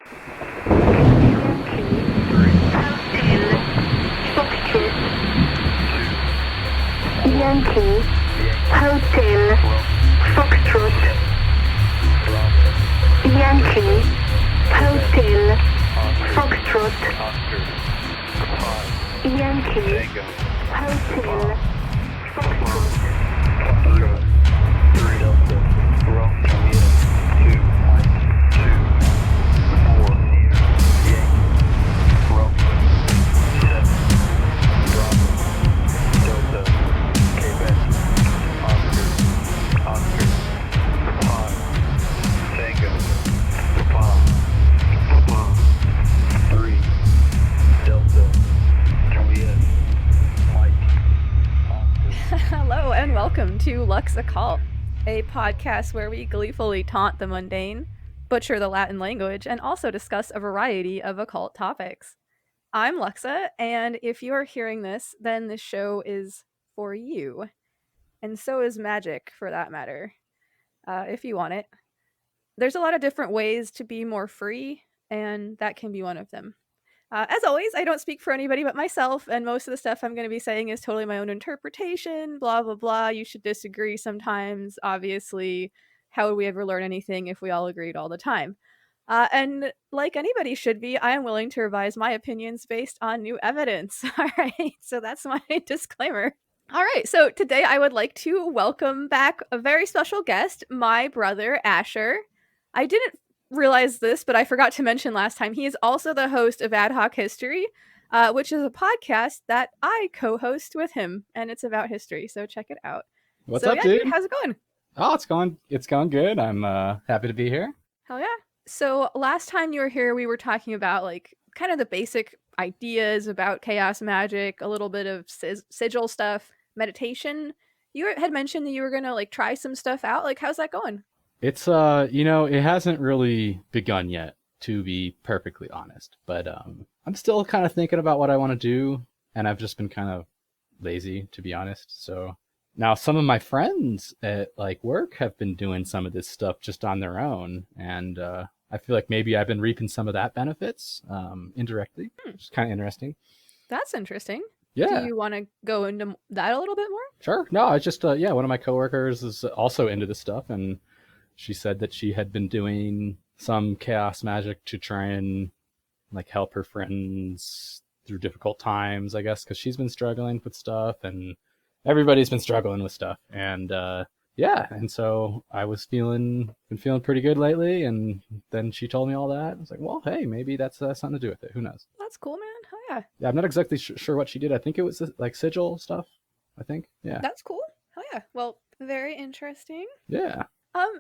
Yankee, Hotel, Foxtrot, Yankee, Hotel, Foxtrot, Yankee, Hotel, Foxtrot. Hello and welcome to Lux Occult, a podcast where we gleefully taunt the mundane, butcher the Latin language, and also discuss a variety of occult topics. I'm Luxa, and if you are hearing this, then this show is for you. And so is Magick, for that matter, if you want it. There's a lot of different ways to be more free, and that can be one of them. As always, I don't speak for anybody but myself, and most of the stuff I'm going to be saying is totally my own interpretation, blah, blah, blah. You should disagree sometimes. Obviously, how would we ever learn anything if we all agreed all the time? And like anybody should be, I am willing to revise my opinions based on new evidence. All right, so that's my disclaimer. All right, so today I would like to welcome back a very special guest, my brother, Asher. I didn't realize this, but I forgot to mention last time, he is also the host of Ad Hoc History, which is a podcast that I co-host with him, and it's about history, so check it out. What's up, dude? How's it going? Oh, it's going good. I'm happy to be here. Hell yeah. So last time you were here, we were talking about like kind of the basic ideas about Chaos Magick, a little bit of sigil stuff, meditation. You had mentioned that you were gonna like try some stuff out. Like, how's that going? It's it hasn't really begun yet, to be perfectly honest. But I'm still kind of thinking about what I want to do, and I've just been kind of lazy, to be honest. So now some of my friends at like work have been doing some of this stuff just on their own, and I feel like maybe I've been reaping some of that benefits indirectly, which is kind of interesting. That's interesting. Yeah. Do you want to go into that a little bit more? Sure. No, I just one of my coworkers is also into this stuff, and she said that she had been doing some Chaos Magick to try and like help her friends through difficult times, I guess, because she's been struggling with stuff, and everybody's been struggling with stuff. And and so I was been feeling pretty good lately, and then she told me all that. I was like, well, hey, maybe that's something to do with it. Who knows? That's cool, man. Oh yeah. Yeah, I'm not exactly sure what she did. I think it was like sigil stuff. I think. Yeah. That's cool. Oh yeah. Well, very interesting. Yeah.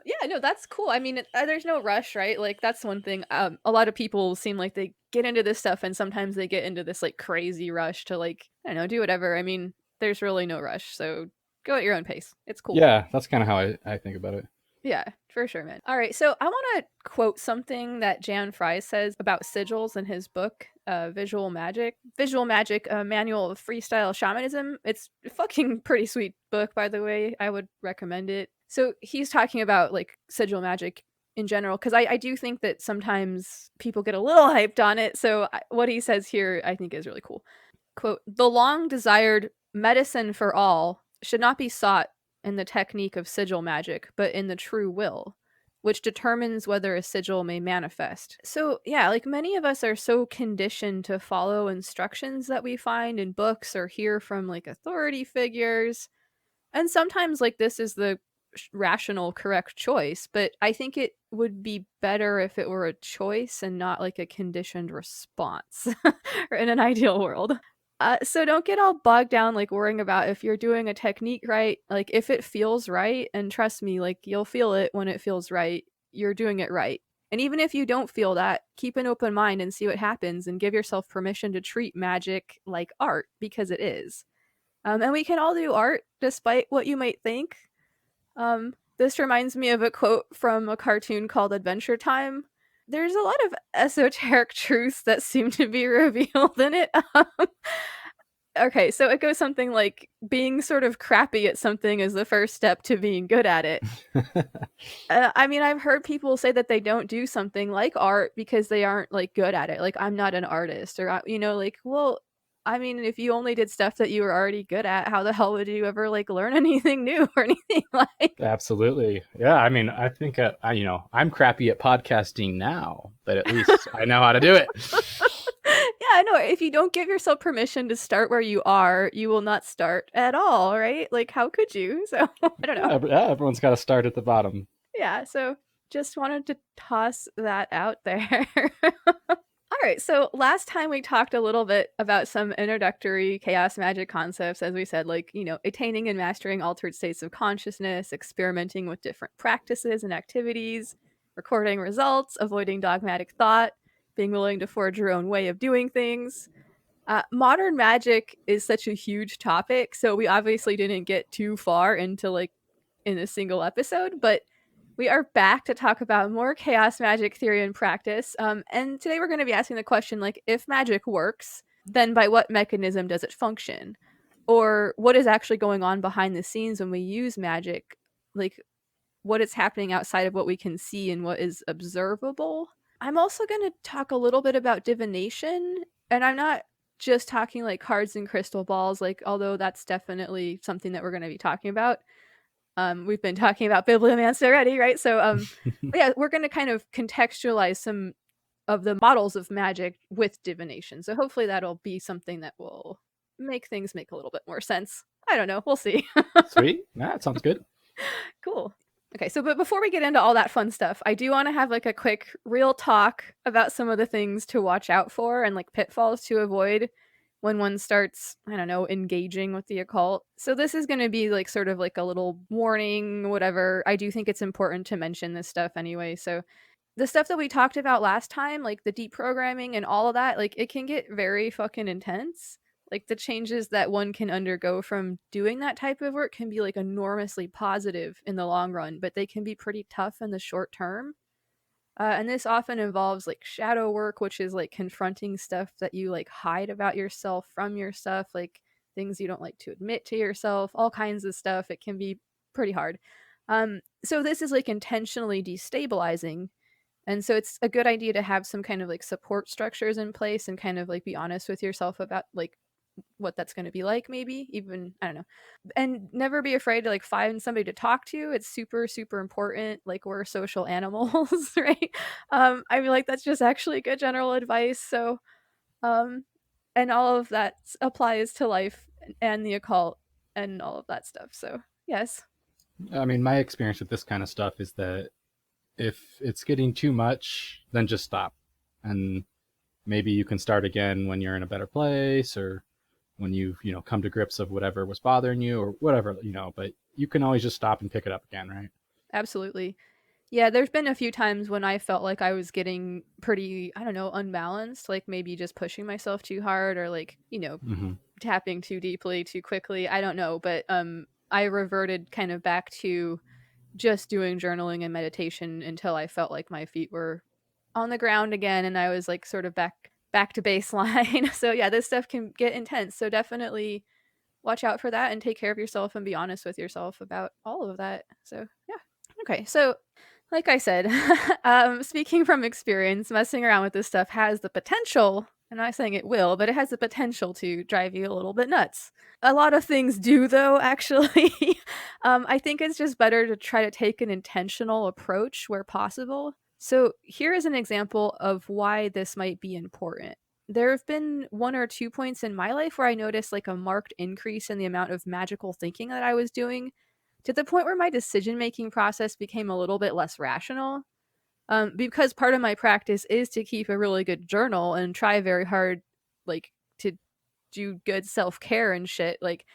Yeah, no, that's cool. I mean, there's no rush, right? Like, that's one thing. A lot of people seem like they get into this stuff, and sometimes they get into this, like, crazy rush to, like, I don't know, do whatever. I mean, there's really no rush, so go at your own pace. It's cool. Yeah, that's kind of how I think about it. Yeah, for sure, man. All right, so I want to quote something that Jan Fry says about sigils in his book, Visual Magick. Visual Magick, a manual of freestyle shamanism. It's a fucking pretty sweet book, by the way. I would recommend it. So he's talking about like sigil magic in general, because I do think that sometimes people get a little hyped on it. So what he says here, I think, is really cool. Quote, "The long desired medicine for all should not be sought in the technique of sigil magic, but in the true will, which determines whether a sigil may manifest." So yeah, like many of us are so conditioned to follow instructions that we find in books or hear from like authority figures. And sometimes like this is the rational, correct choice, but I think it would be better if it were a choice and not like a conditioned response or in an ideal world. So don't get all bogged down like worrying about if you're doing a technique right. Like if it feels right, and trust me, like you'll feel it when it feels right, you're doing it right. And even if you don't feel that, keep an open mind and see what happens, and give yourself permission to treat magic like art, because it is. And we can all do art despite what you might think. This reminds me of a quote from a cartoon called Adventure Time. There's a lot of esoteric truths that seem to be revealed in it. Okay, so it goes something like being sort of crappy at something is the first step to being good at it. I mean, I've heard people say that they don't do something like art because they aren't like good at it. Like, I'm not an artist, or like, well, I mean, if you only did stuff that you were already good at, how the hell would you ever like learn anything new or anything like? Absolutely. Yeah, I mean, I think I'm crappy at podcasting now, but at least I know how to do it. Yeah, I know. If you don't give yourself permission to start where you are, you will not start at all, right? Like, how could you? So, I don't know. Yeah, everyone's got to start at the bottom. Yeah, so just wanted to toss that out there. All right, so last time we talked a little bit about some introductory chaos magic concepts, as we said, like, attaining and mastering altered states of consciousness, experimenting with different practices and activities, recording results, avoiding dogmatic thought, being willing to forge your own way of doing things. Modern magic is such a huge topic, so we obviously didn't get too far into like in a single episode, but we are back to talk about more chaos magic theory and practice. And today we're going to be asking the question, like, if magic works, then by what mechanism does it function? Or what is actually going on behind the scenes when we use magic? Like, what is happening outside of what we can see and what is observable? I'm also going to talk a little bit about divination, and I'm not just talking like cards and crystal balls, like, although that's definitely something that we're going to be talking about. We've been talking about bibliomancy already, right? So, yeah, we're going to kind of contextualize some of the models of magic with divination. So hopefully that'll be something that will make things make a little bit more sense. I don't know. We'll see. Sweet. Yeah, that sounds good. Cool. Okay, so but before we get into all that fun stuff, I do want to have like a quick real talk about some of the things to watch out for and like pitfalls to avoid when one starts, I don't know, engaging with the occult. So this is going to be like sort of like a little warning, whatever. I do think it's important to mention this stuff anyway. So the stuff that we talked about last time, like the deprogramming and all of that, like it can get very fucking intense. Like the changes that one can undergo from doing that type of work can be like enormously positive in the long run, but they can be pretty tough in the short term. And this often involves like shadow work, which is like confronting stuff that you like hide about yourself from yourself, like things you don't like to admit to yourself, all kinds of stuff. It can be pretty hard. So this is like intentionally destabilizing. And so it's a good idea to have some kind of like support structures in place and kind of like be honest with yourself about like what that's going to be like, maybe even, I don't know, and never be afraid to like find somebody to talk to. It's super super important. Like, we're social animals. Right? I mean, like, that's just actually good general advice. So and all of that applies to life and the occult and all of that stuff. So yes. I mean, my experience with this kind of stuff is that if it's getting too much, then just stop. And maybe you can start again when you're in a better place, or when you've, come to grips of whatever was bothering you or whatever, but you can always just stop and pick it up again, right? Absolutely. Yeah, there's been a few times when I felt like I was getting pretty, I don't know, unbalanced, like maybe just pushing myself too hard or like, tapping too deeply, too quickly. I don't know, but I reverted kind of back to just doing journaling and meditation until I felt like my feet were on the ground again and I was like sort of back to baseline. So yeah, this stuff can get intense. So definitely watch out for that and take care of yourself and be honest with yourself about all of that. So yeah. Okay, so like I said, speaking from experience, messing around with this stuff has the potential, I'm not saying it will, but it has the potential to drive you a little bit nuts. A lot of things do, though, actually. I think it's just better to try to take an intentional approach where possible. So here is an example of why this might be important. There have been 1 or 2 points in my life where I noticed like a marked increase in the amount of magical thinking that I was doing, to the point where my decision-making process became a little bit less rational. Because part of my practice is to keep a really good journal and try very hard, like, to do good self-care and shit. Like,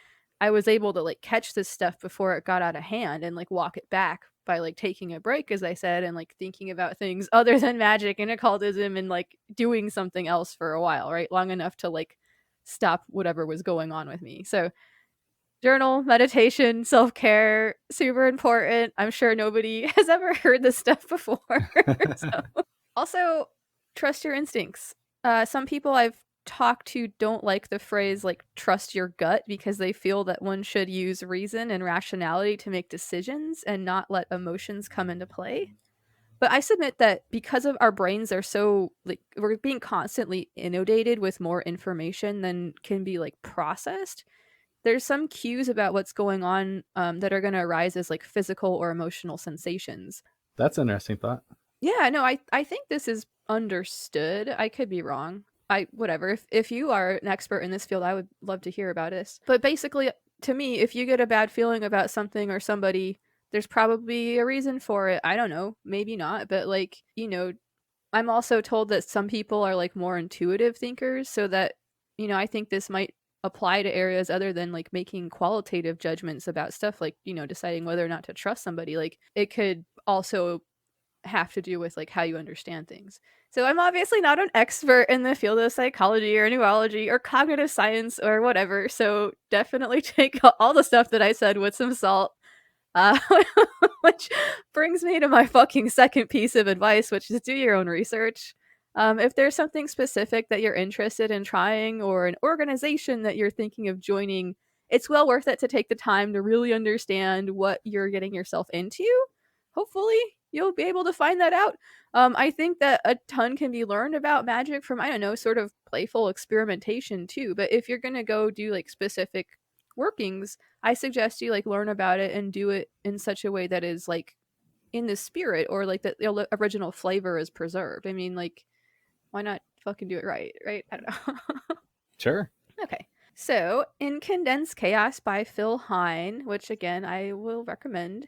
I was able to like catch this stuff before it got out of hand and like walk it back by like taking a break, as I said, and like thinking about things other than magic and occultism and like doing something else for a while, right? Long enough to like stop whatever was going on with me. So journal, meditation, self-care, super important. I'm sure nobody has ever heard this stuff before. So. Also, trust your instincts. Some people I've talk to don't like the phrase like trust your gut because they feel that one should use reason and rationality to make decisions and not let emotions come into play. But I submit that because of our brains are so like we're being constantly inundated with more information than can be like processed, there's some cues about what's going on that are going to arise as like physical or emotional sensations. That's an interesting thought. Yeah, no, I think this is understood. I could be wrong. Whatever. If you are an expert in this field, I would love to hear about this. But basically, to me, if you get a bad feeling about something or somebody, there's probably a reason for it. I don't know, maybe not, but like, you know, I'm also told that some people are like more intuitive thinkers, so that, you know, I think this might apply to areas other than like making qualitative judgments about stuff, like, you know, deciding whether or not to trust somebody. Like it could also have to do with like how you understand things. So I'm obviously not an expert in the field of psychology or neurology or cognitive science or whatever, so definitely take all the stuff that I said with some salt. Uh, which brings me to my fucking second piece of advice, which is do your own research. If there's something specific that you're interested in trying or an organization that you're thinking of joining, it's well worth it to take the time to really understand what you're getting yourself into. Hopefully, you'll be able to find that out. I think that a ton can be learned about magic from, I don't know, sort of playful experimentation too. But if you're going to go do like specific workings, I suggest you like learn about it and do it in such a way that is like in the spirit, or like the original flavor is preserved. I mean, like, why not fucking do it right? I don't know. Sure. Okay. So, in Condensed Chaos by Phil Hine, which again I will recommend,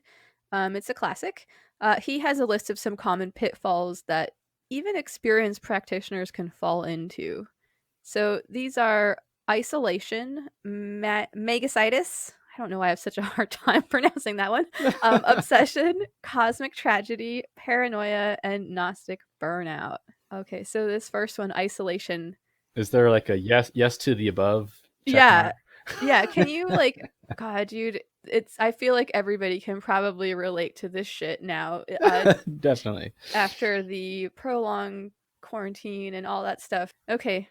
it's a classic. He has a list of some common pitfalls that even experienced practitioners can fall into. So these are isolation, megasitis. I don't know why I have such a hard time pronouncing that one. Obsession, cosmic tragedy, paranoia, and Gnostic burnout. Okay, so this first one, isolation. Is there like a yes to the above? Yeah. Yeah, can you like, God, dude, I feel like everybody can probably relate to this shit now. Definitely. After the prolonged quarantine and all that stuff. Okay.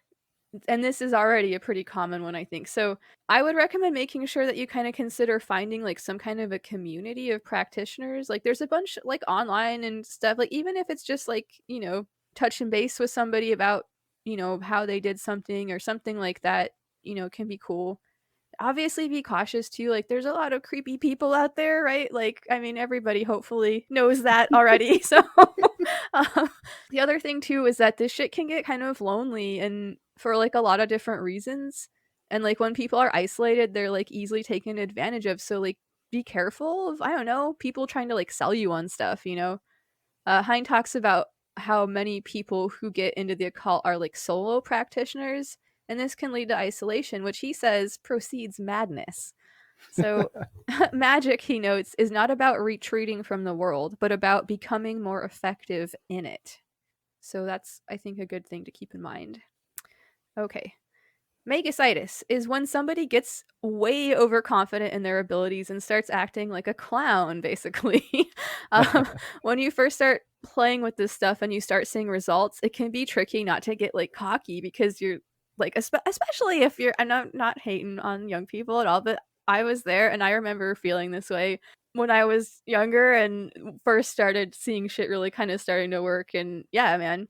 And this is already a pretty common one, I think. So I would recommend making sure that you kind of consider finding like some kind of a community of practitioners. Like there's a bunch like online and stuff, like even if it's just like, you know, touching base with somebody about, you know, how they did something or something like that, you know, can be cool. Obviously be cautious too, like there's a lot of creepy people out there, right? Like, I mean, everybody hopefully knows that already. So the other thing too is that this shit can get kind of lonely and for like a lot of different reasons, and like when people are isolated they're like easily taken advantage of, so like be careful of, I don't know, people trying to like sell you on stuff, you know. Hein talks about how many people who get into the occult are like solo practitioners, and this can lead to isolation, which he says proceeds madness. So magic, he notes, is not about retreating from the world, but about becoming more effective in it. So that's, I think, a good thing to keep in mind. Okay. Megasitis is when somebody gets way overconfident in their abilities and starts acting like a clown, basically. When you first start playing with this stuff and you start seeing results, it can be tricky not to get like cocky, because you're like, especially if you're, I'm not hating on young people at all, but I was there and I remember feeling this way when I was younger and first started seeing shit really kind of starting to work. And yeah, man.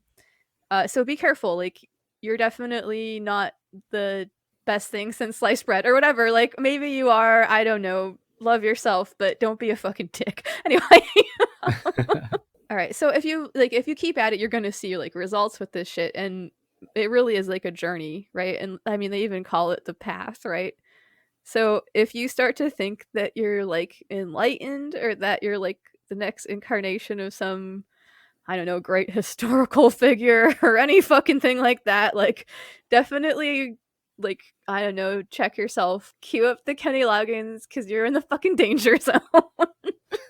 So be careful. Like, you're definitely not the best thing since sliced bread or whatever. Like, maybe you are, I don't know, love yourself, but don't be a fucking dick. Anyway. All right. So if you keep at it, you're going to see like results with this shit. And it really is like a journey, right? And I mean, they even call it the path, right? So if you start to think that you're like enlightened, or that you're like the next incarnation of some, I don't know, great historical figure or any fucking thing like that, like definitely, like, I don't know, check yourself, cue up the Kenny Loggins, because you're in the fucking danger zone.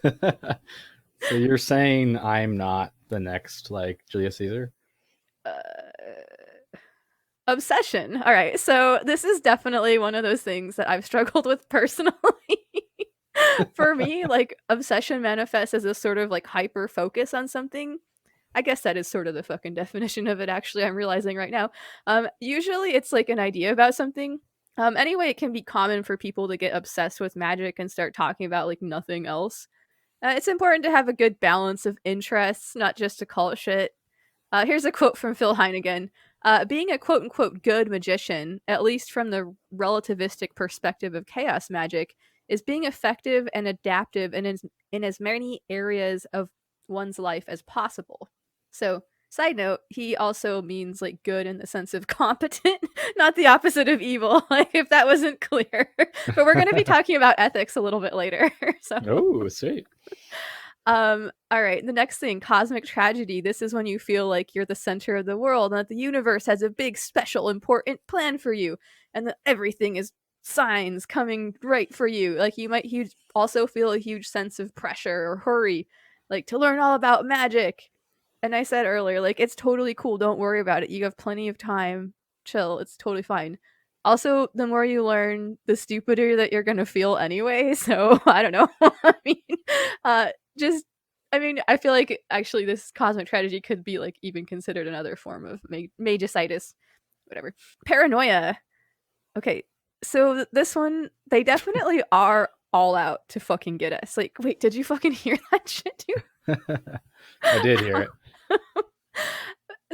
So you're saying I'm not the next like Julius Caesar? Obsession. All right. So this is definitely one of those things that I've struggled with personally. For me, like, obsession manifests as a sort of like hyper focus on something. I guess that is sort of the fucking definition of it, actually, I'm realizing right now. Usually it's like an idea about something. Anyway, it can be common for people to get obsessed with magic and start talking about like nothing else. It's important to have a good balance of interests, not just occult shit. Here's a quote from Phil Hine again. Being a quote-unquote good magician, at least from the relativistic perspective of chaos magic, is being effective and adaptive in as many areas of one's life as possible. So, side note, he also means like good in the sense of competent, not the opposite of evil, like if that wasn't clear. But we're going to be talking about ethics a little bit later. So. Oh, sweet. All right, the next thing, cosmic tragedy. This is when you feel like you're the center of the world and that the universe has a big, special, important plan for you, and that everything is signs coming right for you. Like you might also feel a huge sense of pressure or hurry, like to learn all about magic. And I said earlier, like it's totally cool. Don't worry about it. You have plenty of time. Chill. It's totally fine. Also, the more you learn, the stupider that you're gonna feel anyway. So I don't know. I mean, I feel like actually this cosmic tragedy could be like even considered another form of magicitis, whatever. Paranoia. Okay, so this one, they definitely are all out to fucking get us. Like, wait, did you fucking hear that shit too? I did hear it.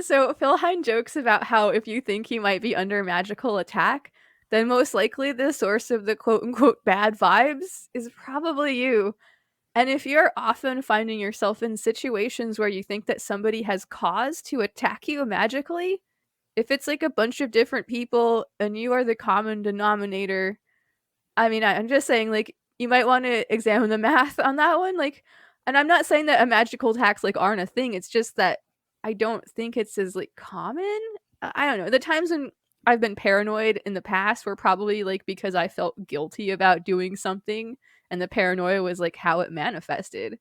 So Phil Hine jokes about how if you think he might be under magical attack, then most likely the source of the quote-unquote bad vibes is probably you. And if you're often finding yourself in situations where you think that somebody has cause to attack you magically, if it's like a bunch of different people and you are the common denominator, I mean, I'm just saying, like, you might want to examine the math on that one. Like, and I'm not saying that a magical attacks like aren't a thing. It's just that I don't think it's as like common. I don't know. The times when I've been paranoid in the past were probably like because I felt guilty about doing something, and the paranoia was like how it manifested.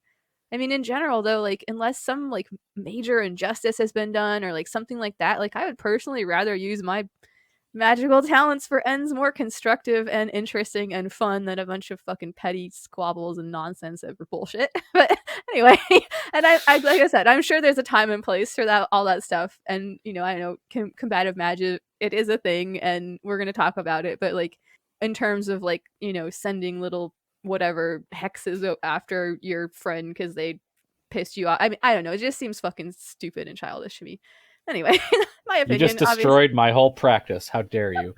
I mean, in general, though, like unless some like major injustice has been done or like something like that, like I would personally rather use my magical talents for ends more constructive and interesting and fun than a bunch of fucking petty squabbles and nonsense over bullshit. But anyway, and I like I said, I'm sure there's a time and place for that, all that stuff. And you know, I know combative magic, it is a thing, and we're gonna talk about it. But like in terms of like sending little whatever hexes after your friend because they pissed you off. I mean, I don't know. It just seems fucking stupid and childish to me. Anyway, my opinion. You just destroyed my whole practice. How dare you?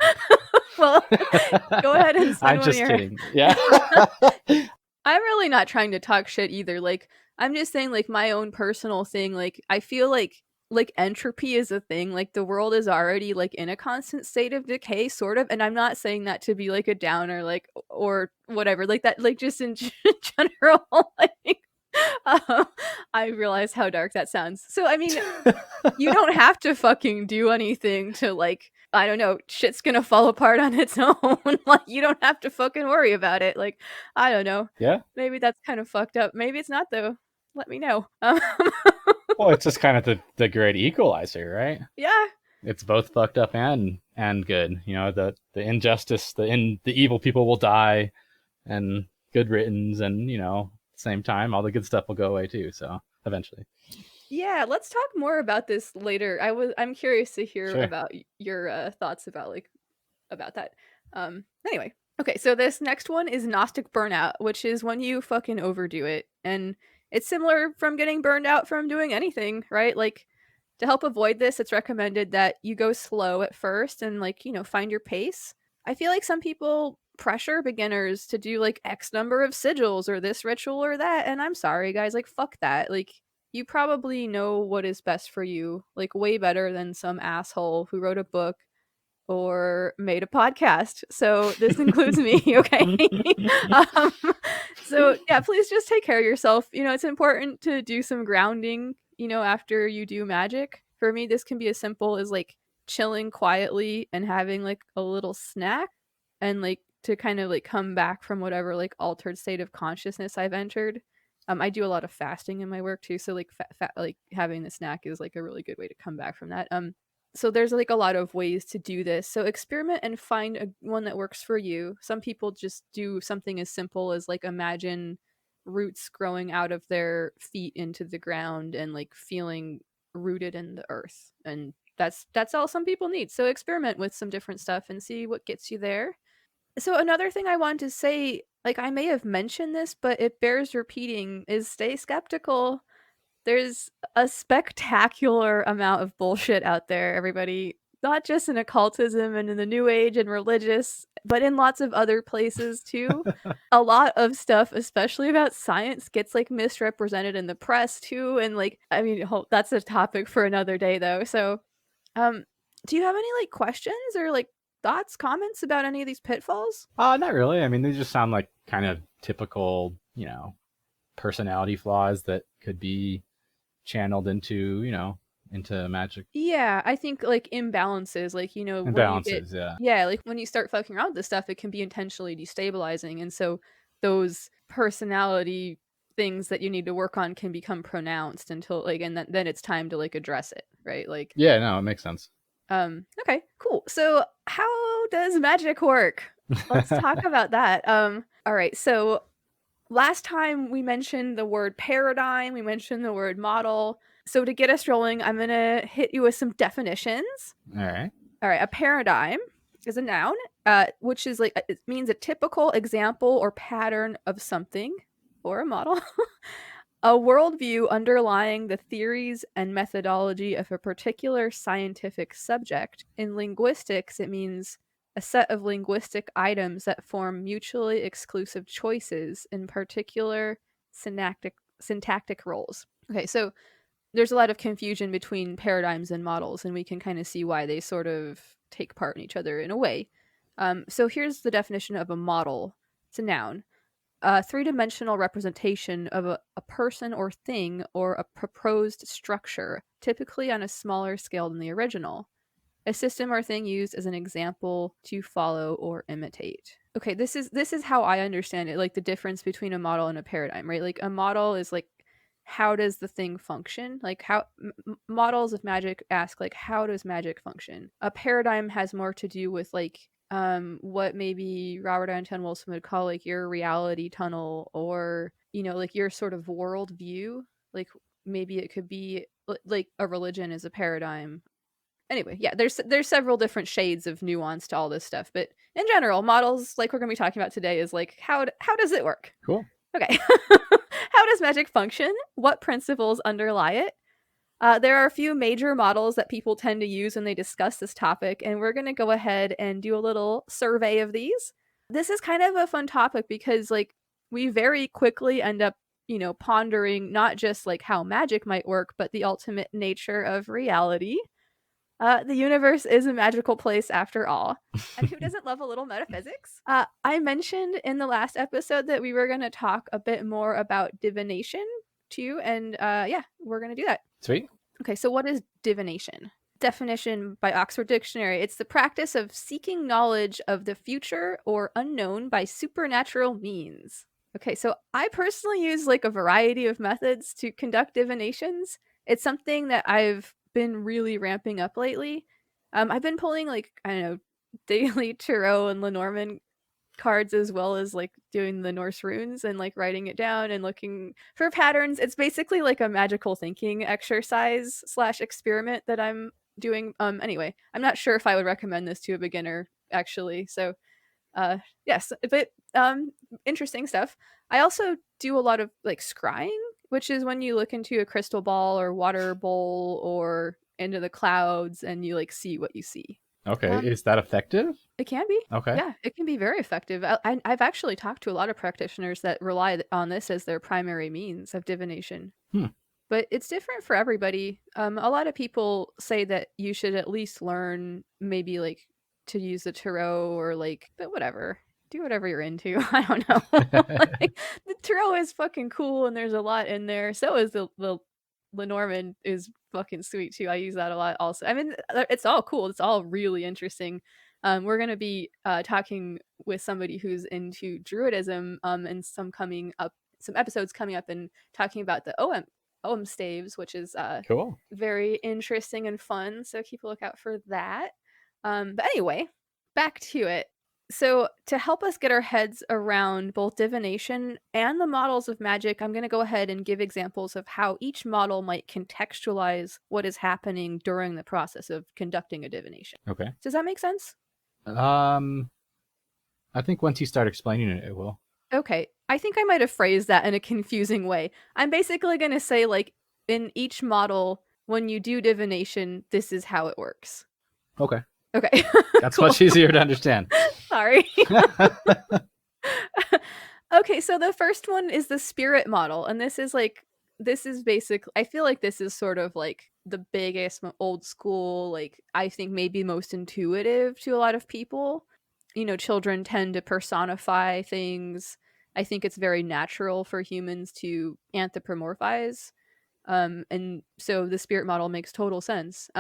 Well, go ahead and send I'm just kidding. Yeah. I'm really not trying to talk shit either. Like, I'm just saying, like, my own personal thing. Like, I feel like entropy is a thing. Like, the world is already like in a constant state of decay, sort of. And I'm not saying that to be like a downer, like, or whatever, like that, like just in general. Like, I realize how dark that sounds. So, I mean, you don't have to fucking do anything to, like, I don't know, shit's gonna fall apart on its own. Like, you don't have to fucking worry about it. Like, I don't know. Yeah. Maybe that's kind of fucked up. Maybe it's not, though. Let me know. Well, it's just kind of the great equalizer, right? Yeah. It's both fucked up and good. The injustice, the evil people will die, and good riddance, and same time all the good stuff will go away too, so eventually. Yeah, let's talk more about this later. I'm curious to hear Sure. about your thoughts about that. Anyway, okay, so this next one is Gnostic burnout, which is when you fucking overdo it, and it's similar from getting burned out from doing anything, right? Like, to help avoid this, it's recommended that you go slow at first and find your pace. I feel like some people pressure beginners to do like X number of sigils or this ritual or that, and I'm sorry guys, like fuck that. Like, you probably know what is best for you, like way better than some asshole who wrote a book or made a podcast. So this includes me, okay? So yeah, please just take care of yourself. It's important to do some grounding, after you do magic. For me, this can be as simple as like chilling quietly and having like a little snack and like to kind of like come back from whatever like altered state of consciousness I've entered. I do a lot of fasting in my work too, so like like having the snack is like a really good way to come back from that. So there's like a lot of ways to do this. So experiment and find one that works for you. Some people just do something as simple as like imagine roots growing out of their feet into the ground and like feeling rooted in the earth. And that's all some people need. So experiment with some different stuff and see what gets you there. So another thing I wanted to say, like I may have mentioned this, but it bears repeating, is stay skeptical. There's a spectacular amount of bullshit out there, everybody. Not just in occultism and in the new age and religious, but in lots of other places too. A lot of stuff, especially about science, gets like misrepresented in the press too. And like, I mean, that's a topic for another day though. So, do you have any like questions or like thoughts, comments about any of these pitfalls? Not really. I mean, they just sound like kind of typical, personality flaws that could be channeled into, into magic. Yeah, I think like imbalances, like Imbalances, yeah. Yeah, like when you start fucking around with this stuff, it can be intentionally destabilizing, and so those personality things that you need to work on can become pronounced until like, and then it's time to like address it, right? Like, Yeah, no, it makes sense. Okay, cool. So how does magic work? Let's talk about that. All right, so last time we mentioned the word paradigm, we mentioned the word model. So to get us rolling, I'm going to hit you with some definitions. All right. A paradigm is a noun, which is like, it means a typical example or pattern of something, or a model. A worldview underlying the theories and methodology of a particular scientific subject. In linguistics, it means a set of linguistic items that form mutually exclusive choices in particular syntactic roles. Okay, so there's a lot of confusion between paradigms and models, and we can kind of see why they sort of take part in each other in a way. So here's the definition of a model. It's a noun. A three-dimensional representation of a person or thing or a proposed structure, typically on a smaller scale than the original. A system or thing used as an example to follow or imitate. Okay, this is how I understand it, like the difference between a model and a paradigm, right? Like a model is like, how does the thing function? Like how Models of Magick ask like, how does magic function? A paradigm has more to do with like what maybe Robert Anton Wilson would call like your reality tunnel, or like your sort of world view. Like maybe it could be like a religion is a paradigm. Anyway, yeah, there's several different shades of nuance to all this stuff, but in general, models like we're going to be talking about today is like, how does it work? Cool. Okay. How does magic function? What principles underlie it? There are a few major models that people tend to use when they discuss this topic, and we're going to go ahead and do a little survey of these. This is kind of a fun topic because like we very quickly end up, pondering not just like how magic might work, but the ultimate nature of reality. The universe is a magical place after all. And who doesn't love a little metaphysics? I mentioned in the last episode that we were going to talk a bit more about divination too. And yeah, we're going to do that. Sweet. Okay, so what is divination? Definition by Oxford Dictionary. It's the practice of seeking knowledge of the future or unknown by supernatural means. Okay, so I personally use like a variety of methods to conduct divinations. It's something that I've been really ramping up lately. I've been pulling like, I don't know, daily tarot and Lenormand cards, as well as like doing the Norse runes and like writing it down and looking for patterns. It's basically like a magical thinking exercise / experiment that I'm doing. Anyway, I'm not sure if I would recommend this to a beginner actually. So yes, but interesting stuff. I also do a lot of like scrying, which is when you look into a crystal ball or water bowl or into the clouds and you like see what you see. Okay, is that effective? It can be. Okay. Yeah, it can be very effective. I've actually talked to a lot of practitioners that rely on this as their primary means of divination. But it's different for everybody. A lot of people say that you should at least learn maybe like to use the tarot or like, but whatever. Do whatever you're into. I don't know. Like, the tarot is fucking cool and there's a lot in there. So is the Lenormand is fucking sweet too. I use that a lot also. I mean, it's all cool. It's all really interesting. We're going to be talking with somebody who's into Druidism and some episodes coming up and talking about the OM staves, which is cool, very interesting and fun. So keep a lookout for that. But anyway, back to it. So to help us get our heads around both divination and the models of magic, I'm going to go ahead and give examples of how each model might contextualize what is happening during the process of conducting a divination. Okay. Does that make sense? I think once you start explaining it, it will. Okay. I think I might have phrased that in a confusing way. I'm basically going to say, like, in each model, when you do divination, this is how it works. Okay. Okay. That's Cool. much easier to understand. Sorry. Okay, so the first one is the spirit model, and this is basic. I feel like this is sort of like the biggest old school, like, I think maybe most intuitive to a lot of people. You know, children tend to personify things. I think it's very natural for humans to anthropomorphize. And so the spirit model makes total sense.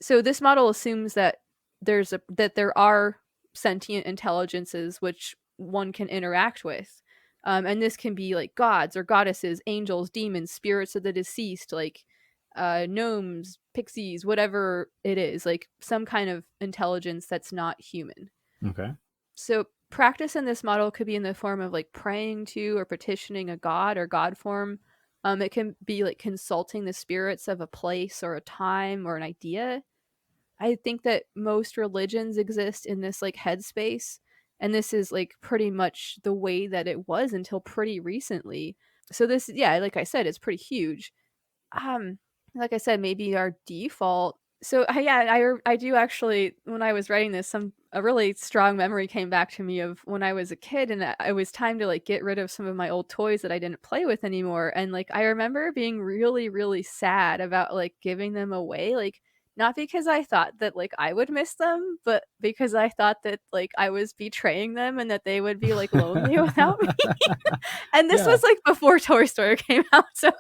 So this model assumes that there are sentient intelligences which one can interact with. And this can be like gods or goddesses, angels, demons, spirits of the deceased, like gnomes, pixies, whatever it is, like some kind of intelligence that's not human. Okay. So practice in this model could be in the form of like praying to or petitioning a god or god form. It can be like consulting the spirits of a place or a time or an idea. I think that most religions exist in this like headspace, and this is like pretty much the way that it was until pretty recently. So this, yeah, like I said, it's pretty huge. Like I said, maybe our default. So yeah, I do actually. When I was writing this, a really strong memory came back to me of when I was a kid, and it was time to like get rid of some of my old toys that I didn't play with anymore. And like I remember being really, really sad about like giving them away, like not because I thought that like I would miss them, but because I thought that like I was betraying them and that they would be like lonely without me. And this was like before Toy Story came out, so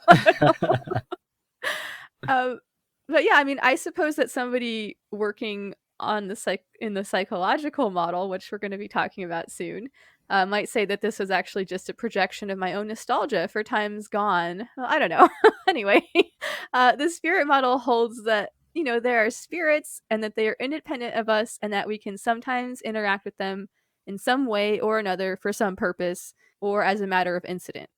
but yeah, I mean, I suppose that somebody working on in the psychological model, which we're going to be talking about soon, might say that this was actually just a projection of my own nostalgia for times gone. Well, I don't know. Anyway, the spirit model holds that, you know, there are spirits and that they are independent of us and that we can sometimes interact with them in some way or another for some purpose or as a matter of incident.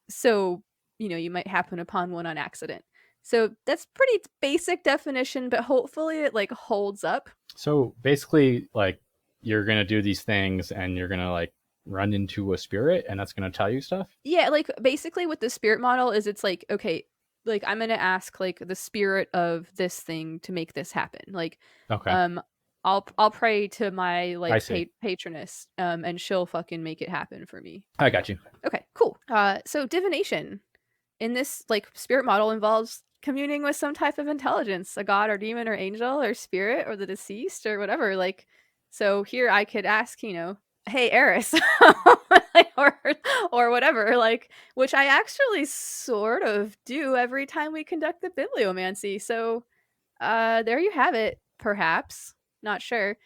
So, you know, you might happen upon one on accident. So that's pretty basic definition, but hopefully it like holds up. So basically, like, you're gonna do these things and you're gonna like run into a spirit and that's gonna tell you stuff? Yeah, like basically with the spirit model is it's like, okay, like I'm gonna ask like the spirit of this thing to make this happen. Like Okay. I'll pray to my I like see. patroness and she'll fucking make it happen for me. I got you. Okay, cool. So divination in this like spirit model involves communing with some type of intelligence, a god or demon or angel or spirit or the deceased or whatever. Like, so here I could ask, you know, hey Eris, or whatever, like, which I actually sort of do every time we conduct the bibliomancy. So there you have it, perhaps. Not sure.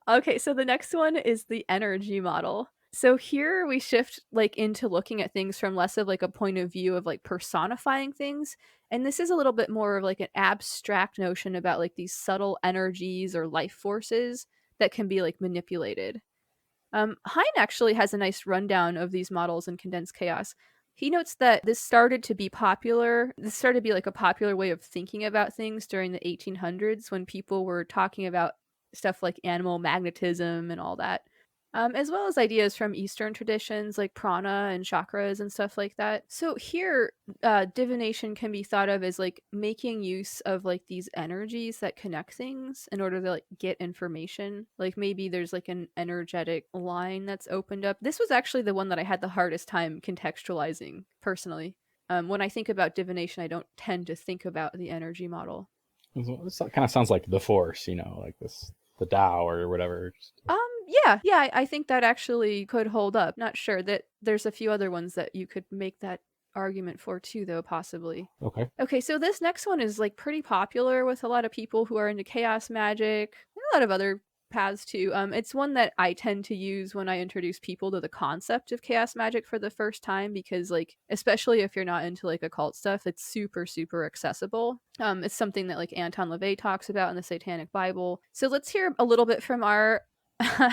Okay, so the next one is the energy model. So here we shift like into looking at things from less of like a point of view of like personifying things, and this is a little bit more of like an abstract notion about like these subtle energies or life forces that can be like manipulated. Hein actually has a nice rundown of these models in Condensed Chaos. He notes that this started to be popular. This started to be like a popular way of thinking about things during the 1800s when people were talking about stuff like animal magnetism and all that, as well as ideas from Eastern traditions like prana and chakras and stuff like that. So here, divination can be thought of as like making use of like these energies that connect things in order to like get information. Like maybe there's like an energetic line that's opened up. This was actually the one that I had the hardest time contextualizing personally. When I think about divination, I don't tend to think about the energy model. This kind of sounds like the Force, you know, like the Tao or whatever. Yeah, I think that actually could hold up. Not sure that there's a few other ones that you could make that argument for too, though, possibly. Okay, so this next one is like pretty popular with a lot of people who are into chaos magic and a lot of other paths too. It's one that I tend to use when I introduce people to the concept of chaos magic for the first time, because like, especially if you're not into like occult stuff, it's super, super accessible. It's something that like Anton LaVey talks about in the Satanic Bible. So let's hear a little bit from our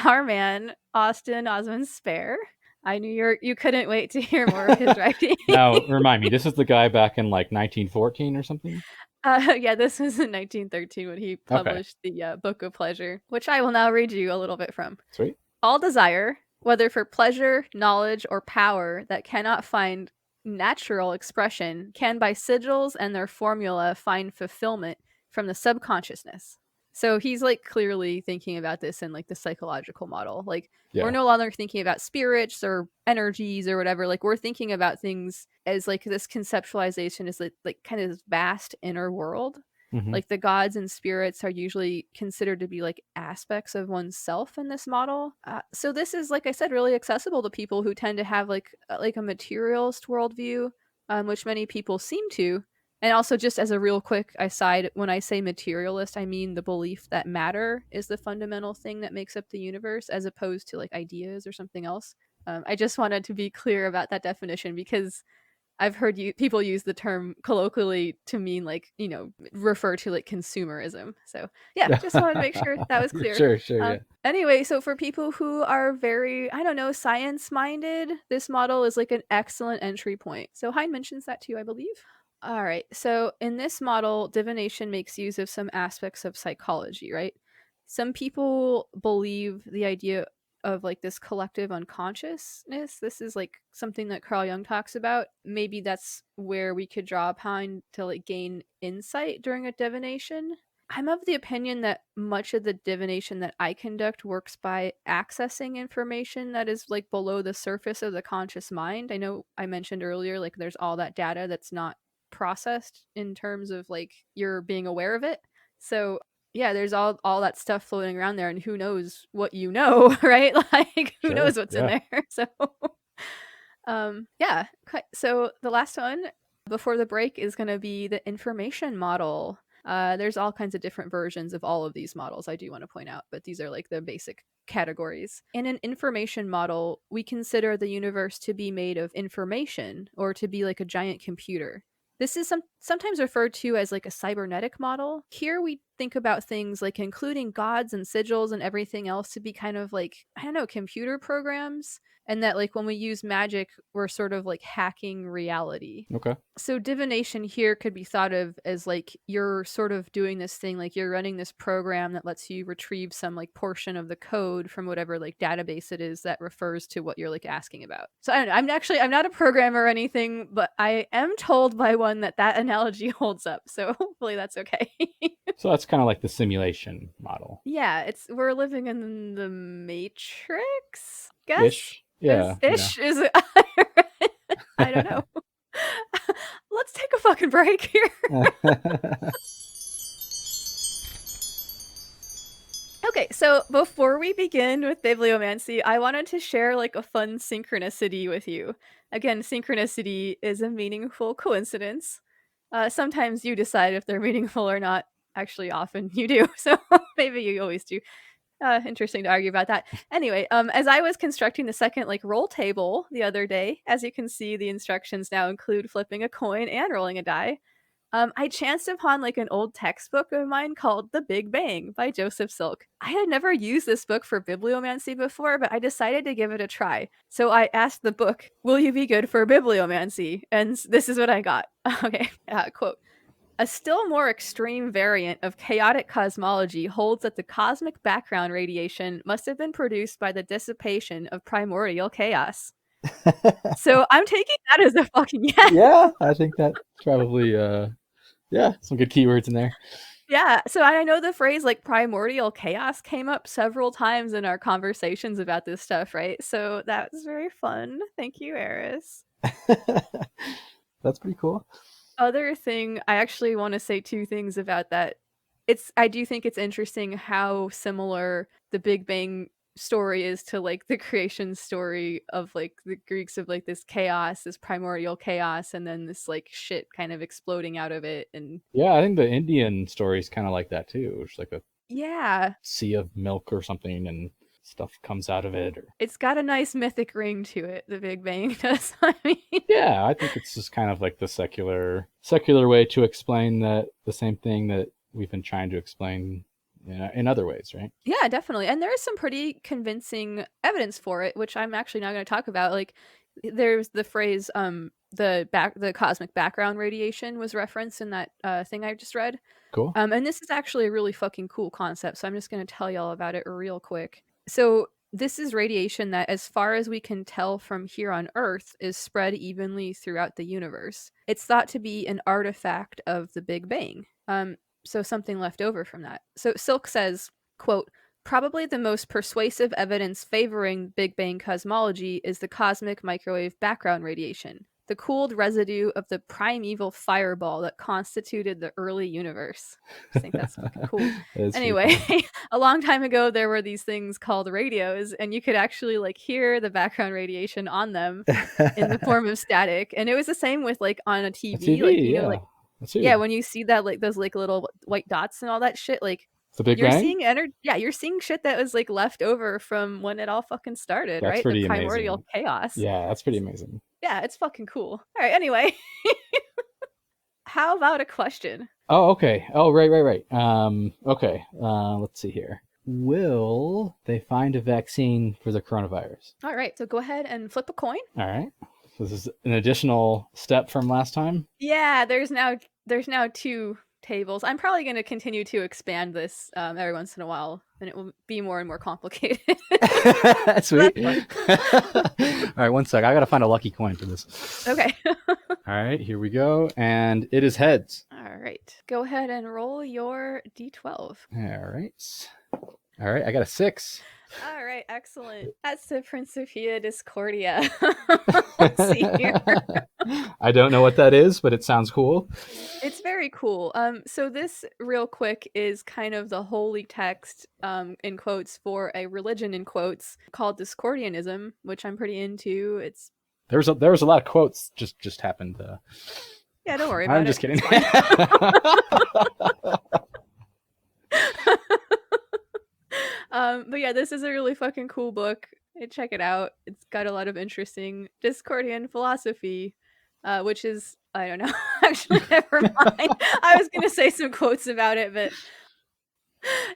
our man, Austin Osmond Spare. I knew you couldn't wait to hear more of his writing. Now, remind me, this is the guy back in like 1914 or something? Yeah, this was in 1913 when he published the Book of Pleasure, which I will now read you a little bit from. Sweet. All desire, whether for pleasure, knowledge, or power that cannot find natural expression, can by sigils and their formula find fulfillment from the subconsciousness. So he's like clearly thinking about this in like the psychological model. Like we're no longer thinking about spirits or energies or whatever. Like we're thinking about things as like this conceptualization is like kind of this vast inner world. Mhm. Like the gods and spirits are usually considered to be like aspects of oneself in this model. So this is, like I said, really accessible to people who tend to have like a materialist worldview, which many people seem to. And also, just as a real quick aside, when I say materialist, I mean the belief that matter is the fundamental thing that makes up the universe, as opposed to like ideas or something else. I just wanted to be clear about that definition, because I've heard people use the term colloquially to mean like, refer to like consumerism. So yeah, just wanted to make sure that was clear. Sure, yeah. Anyway, so for people who are very, I don't know, science minded, this model is like an excellent entry point. So Hein mentions that too, I believe. All right. So in this model, divination makes use of some aspects of psychology, right? Some people believe the idea of like this collective unconsciousness. This is like something that Carl Jung talks about. Maybe that's where we could draw upon to like gain insight during a divination. I'm of the opinion that much of the divination that I conduct works by accessing information that is like below the surface of the conscious mind. I know I mentioned earlier, like there's all that data that's not processed in terms of like you're being aware of it. So yeah, there's all that stuff floating around there, and who knows what you know, right? Like who knows what's in there. So yeah. So the last one before the break is going to be the information model. There's all kinds of different versions of all of these models, I do want to point out, but these are like the basic categories. In an information model, we consider the universe to be made of information, or to be like a giant computer. This is sometimes referred to as like a cybernetic model. Here we think about things like including gods and sigils and everything else to be kind of like, I don't know, computer programs. And that like when we use magic, we're sort of like hacking reality. Okay. So divination here could be thought of as like you're sort of doing this thing, like you're running this program that lets you retrieve some like portion of the code from whatever like database it is that refers to what you're like asking about. So I don't know, I'm not a programmer or anything, but I am told by one that analogy holds up. So hopefully that's okay. So that's kind of like the simulation model. Yeah, we're living in the Matrix, guess. Ish. Yeah. Ish is I don't know. Let's take a fucking break here. Okay, so before we begin with bibliomancy, I wanted to share like a fun synchronicity with you. Again, synchronicity is a meaningful coincidence. Sometimes you decide if they're meaningful or not. Actually, often you do. So maybe you always do. Interesting to argue about that. Anyway, as I was constructing the second like roll table the other day, as you can see, the instructions now include flipping a coin and rolling a die. I chanced upon like an old textbook of mine called The Big Bang by Joseph Silk. I had never used this book for bibliomancy before, but I decided to give it a try. So I asked the book, "Will you be good for bibliomancy?" And this is what I got. Okay, quote. A still more extreme variant of chaotic cosmology holds that the cosmic background radiation must have been produced by the dissipation of primordial chaos. So I'm taking that as a fucking yes. Yeah, I think that's probably, some good keywords in there. Yeah, so I know the phrase like primordial chaos came up several times in our conversations about this stuff, right? So that was very fun. Thank you, Eris. That's pretty cool. Other thing, I actually want to say two things about that. I do think it's interesting how similar the Big Bang story is to like the creation story of like the Greeks, of like this chaos, this primordial chaos, and then this like shit kind of exploding out of it. And yeah, I think the Indian story is kind of like that too. It's like a Yeah. sea of milk or something, and stuff comes out of it. Or It's got a nice mythic ring to it, the Big Bang does. I mean, yeah, I think it's just kind of like the secular way to explain the same thing that we've been trying to explain in other ways, right? yeah, definitely. And there is some pretty convincing evidence for it, which I'm actually not going to talk about. Like, there's the phrase, the cosmic background radiation was referenced in that thing I just read. Cool. And this is actually a really fucking cool concept, so I'm just going to tell y'all about it real quick. So this is radiation that, as far as we can tell from here on Earth, is spread evenly throughout the universe. It's thought to be an artifact of the Big Bang. So something left over from that. So Silk says, quote, probably the most persuasive evidence favoring Big Bang cosmology is the cosmic microwave background radiation, the cooled residue of the primeval fireball that constituted the early universe. I think that's fucking cool. Anyway, cool. A long time ago, there were these things called radios, and you could actually like hear the background radiation on them in the form of static. And it was the same with like on a TV, like, you know, like, yeah, when you see that, like those like little white dots and all that shit, like the Big you're Bang? seeing you're seeing shit that was like left over from when it all fucking started, that's right? Pretty the primordial amazing. Chaos. Yeah, that's pretty amazing. Yeah, it's fucking cool. All right, anyway. How about a question? Oh, okay. Oh, right. Okay. Let's see here. Will they find a vaccine for the coronavirus? All right, so go ahead and flip a coin. All right. So this is an additional step from last time? Yeah, there's now 2 tables. I'm probably going to continue to expand this every once in a while, and it will be more and more complicated. Sweet. All right, one sec. I got to find a lucky coin for this. Okay. All right, here we go. And it is heads. All right. Go ahead and roll your D12. All right, I got a 6. All right, excellent. That's the Principia Discordia. Let's see here. I don't know what that is, but it sounds cool. It's very cool. So this, real quick, is kind of the holy text, in quotes, for a religion, in quotes, called Discordianism, which I'm pretty into. It's there was a lot of quotes just happened. Yeah, don't worry about it. I'm just kidding. But yeah, this is a really fucking cool book. Check it out. It's got a lot of interesting Discordian philosophy, which is, I don't know. Actually, never mind. I was gonna say some quotes about it, but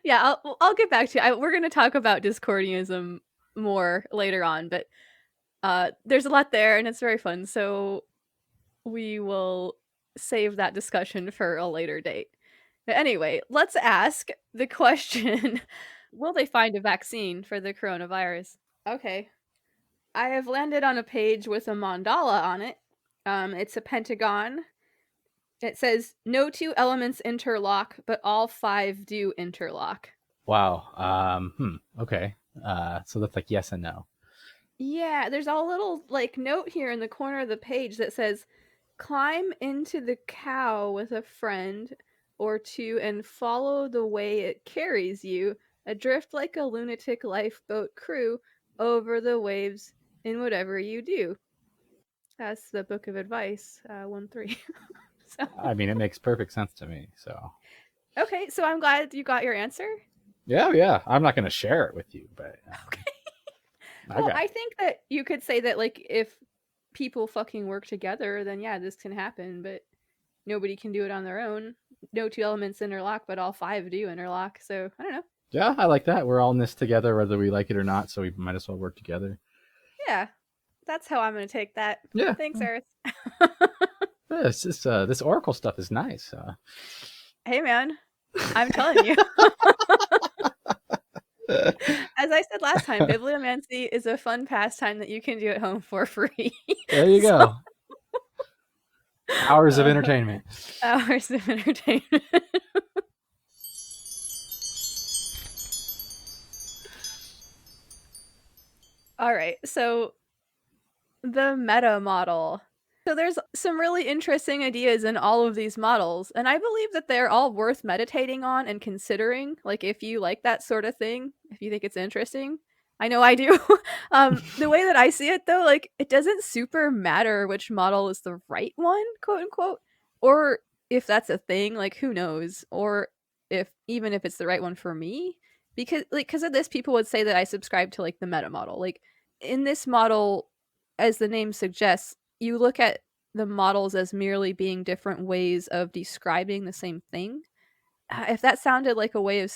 yeah, I'll get back to you. We're gonna talk about Discordianism more later on, but there's a lot there, and it's very fun. So we will save that discussion for a later date. But anyway, let's ask the question. Will they find a vaccine for the coronavirus? Okay. I have landed on a page with a mandala on it. It's a pentagon. It says, no 2 elements interlock, but all 5 do interlock. Wow. Okay. So that's like yes and no. Yeah, there's a little like note here in the corner of the page that says, climb into the cow with a friend or 2 and follow the way it carries you. Adrift like a lunatic lifeboat crew over the waves in whatever you do. That's the book of advice, 1-3. So. I mean, it makes perfect sense to me. So. Okay, so I'm glad you got your answer. Yeah. I'm not going to share it with you, but. Okay. Well, I think that you could say that, like, if people fucking work together, then yeah, this can happen. But nobody can do it on their own. No 2 elements interlock, but all 5 do interlock. So I don't know. Yeah, I like that. We're all in this together, whether we like it or not, so we might as well work together. Yeah, that's how I'm going to take that. Yeah. Thanks, Earth. This Oracle stuff is nice. Hey, man. I'm telling you. As I said last time, bibliomancy is a fun pastime that you can do at home for free. There you go. Hours of entertainment. Hours of entertainment. All right, so the meta model. So there's some really interesting ideas in all of these models, and I believe that they're all worth meditating on and considering. Like, if you like that sort of thing, if you think it's interesting. I know I do. The way that I see it, though, like, it doesn't super matter which model is the right one, quote unquote, or if that's a thing, like, who knows, or even if it's the right one for me. Because of this, people would say that I subscribe to like the meta model. Like in this model, as the name suggests, you look at the models as merely being different ways of describing the same thing. If that sounded like a way of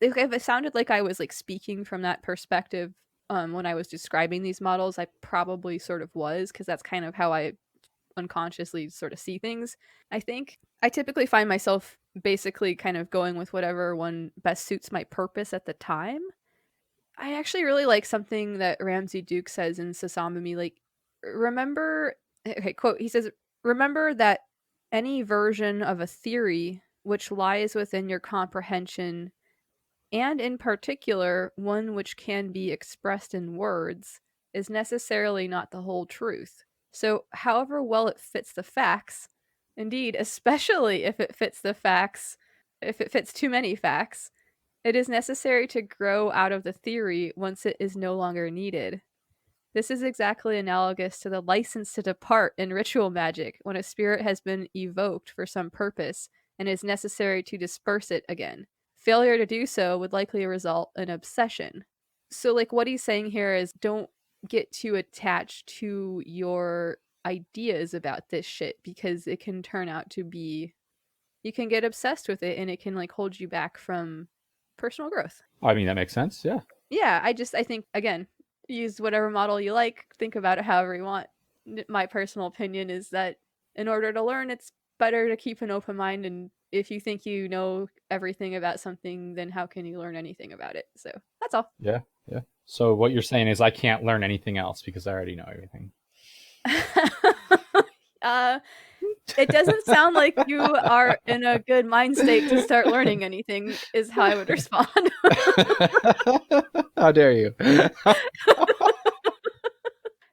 if it sounded like I was like speaking from that perspective when I was describing these models, I probably sort of was, because that's kind of how I unconsciously sort of see things. I think I typically find myself basically kind of going with whatever one best suits my purpose at the time. I actually really like something that Ramsey Duke says in Sasambami. Like, remember, okay, quote, he says, remember that any version of a theory which lies within your comprehension, and in particular one which can be expressed in words, is necessarily not the whole truth. So, however well it fits the facts, indeed, especially if it fits the facts, if it fits too many facts, it is necessary to grow out of the theory once it is no longer needed. This is exactly analogous to the license to depart in ritual magic, when a spirit has been evoked for some purpose and is necessary to disperse it again. Failure to do so would likely result in obsession. So, like, what he's saying here is don't get too attached to your ideas about this shit, because it can turn out to be, you can get obsessed with it and it can like hold you back from personal growth. I mean, that makes sense. Yeah. Yeah, I think, again, use whatever model you like, think about it however you want. My personal opinion is that in order to learn, it's better to keep an open mind, and if you think you know everything about something, then how can you learn anything about it? So that's all. Yeah. Yeah. So what you're saying is I can't learn anything else because I already know everything. It doesn't sound like you are in a good mind state to start learning anything, is how I would respond. How dare you?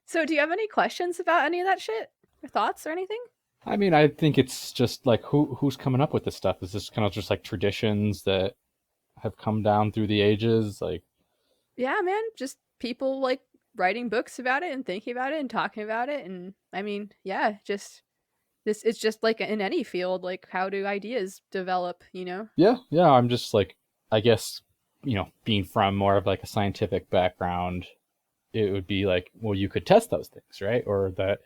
So do you have any questions about any of that shit or thoughts or anything? I mean, I think it's just like who's coming up with this stuff? Is this kind of just like traditions that have come down through the ages? Like, yeah, man, just people like writing books about it and thinking about it and talking about it. And I mean, yeah, just this, it's just like in any field, like how do ideas develop, you know? yeah. I'm just like, I guess, being from more of like a scientific background, it would be like, well, you could test those things, right? Or that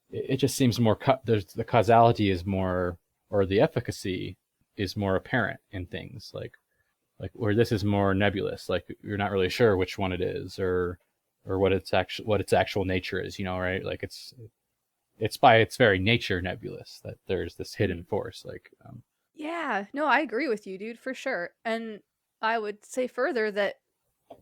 it just seems more, there's the causality is more, or the efficacy is more apparent in things like where this is more nebulous, like you're not really sure which one it is, or what its actual nature is, right? Like it's by its very nature nebulous, that there's this hidden force, like Yeah, no, I agree with you, dude, for sure. And I would say further that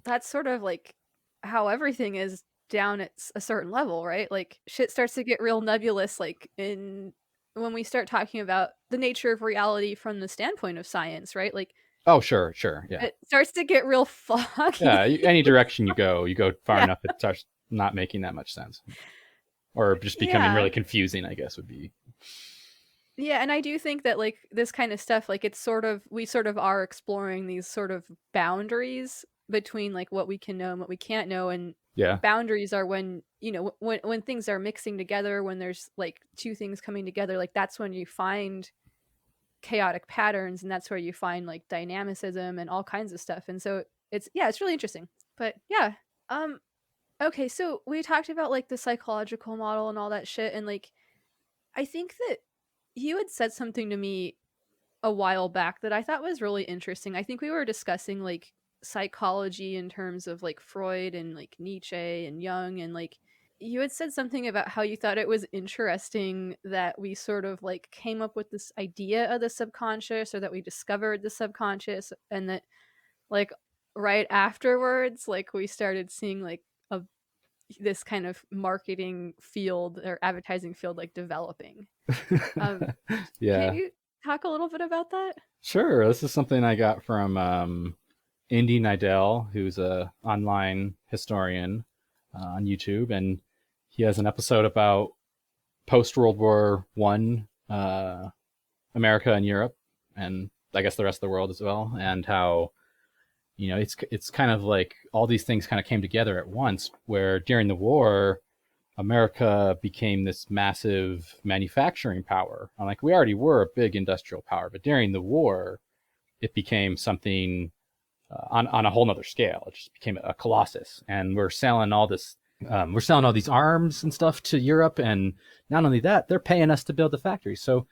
that's sort of like how everything is down at a certain level, right? Like shit starts to get real nebulous, like when we start talking about the nature of reality from the standpoint of science, right? Like, oh, sure, yeah. it starts to get real foggy. Yeah, any direction you go far Yeah. enough, it starts not making that much sense, or just becoming Yeah. really confusing, I guess would be. Yeah, and I do think that like this kind of stuff, like it's sort of, we sort of are exploring these sort of boundaries between like what we can know and what we can't know. And Yeah. boundaries are when, when things are mixing together, when there's like two things coming together, like that's when you find chaotic patterns, and that's where you find like dynamicism and all kinds of stuff. And so it's really interesting. But yeah, okay, so we talked about like the psychological model and all that shit, and like I think that you had said something to me a while back that I thought was really interesting. I think we were discussing like psychology in terms of like Freud and like Nietzsche and Jung, and like you had said something about how you thought it was interesting that we sort of like came up with this idea of the subconscious, or that we discovered the subconscious, and that like right afterwards, like we started seeing like a this kind of marketing field or advertising field like developing. Yeah. Can you talk a little bit about that? Sure. This is something I got from Indy Nidell, who's a online historian on YouTube, and he has an episode about post World War One America and Europe, and I guess the rest of the world as well, and how it's kind of like all these things kind of came together at once, where during the war America became this massive manufacturing power. Like, we already were a big industrial power, but during the war it became something on a whole nother scale. It just became a colossus, and we're selling all this. We're selling all these arms and stuff to Europe, and not only that, they're paying us to build the factory. So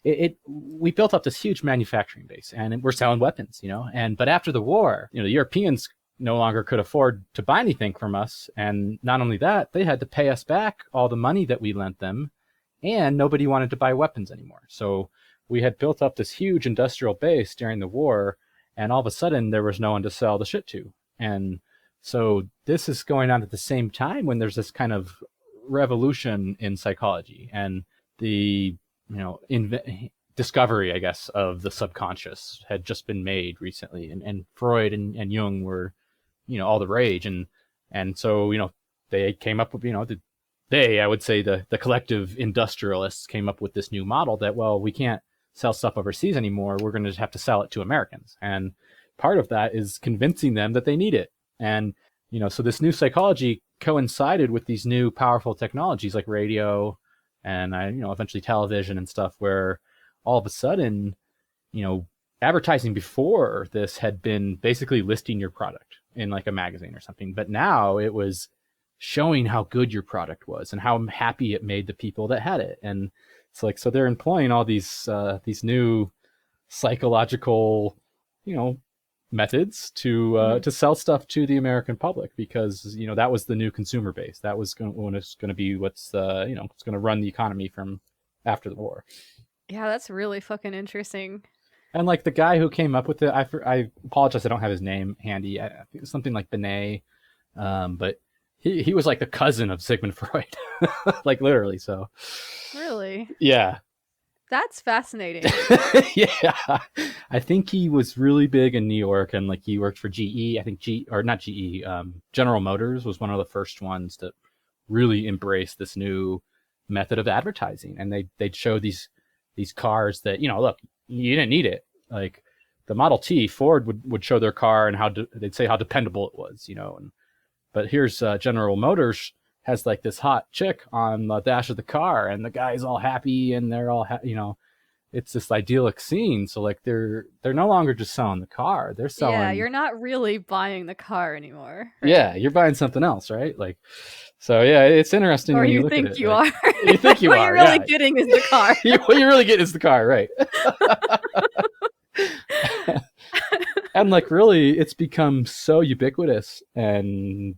we built up this huge manufacturing base, and we're selling weapons, but after the war, the Europeans no longer could afford to buy anything from us. And not only that, they had to pay us back all the money that we lent them, and nobody wanted to buy weapons anymore. So we had built up this huge industrial base during the war, and all of a sudden there was no one to sell the shit to. And so this is going on at the same time when there's this kind of revolution in psychology and the discovery, I guess, of the subconscious had just been made recently, and Freud and Jung were, all the rage, and so they came up with, I would say the collective industrialists came up with this new model that, well, we can't sell stuff overseas anymore. We're going to have to sell it to Americans, and part of that is convincing them that they need it. And so this new psychology coincided with these new powerful technologies like radio and eventually television and stuff, where all of a sudden, advertising before this had been basically listing your product in like a magazine or something, but now it was showing how good your product was and how happy it made the people that had it. And it's like, so they're employing all these new psychological, methods to sell stuff to the American public, because that was the new consumer base. That was going to be what's it's going to run the economy from after the war. Yeah, that's really fucking interesting. And like the guy who came up with it, I apologize, I don't have his name handy. I think it was something like Binet, but he was like the cousin of Sigmund Freud, like literally. So really, yeah. That's fascinating. Yeah. I think he was really big in New York, and like he worked for GE. I think General Motors was one of the first ones to really embrace this new method of advertising. And they'd show these cars that, look, you didn't need it. Like the Model T, Ford would show their car and they'd say how dependable it was, but here's General Motors has like this hot chick on the dash of the car, and the guy's all happy, and they're all it's this idyllic scene. So like they're no longer just selling the car, they're selling. Yeah, you're not really buying the car anymore. Right? Yeah, you're buying something else, right? Like, so yeah, it's interesting. Or when you look think at it, you like, are. You think you what are. What you're really getting is the car. What you really get is the car, right? And like really, it's become so ubiquitous, and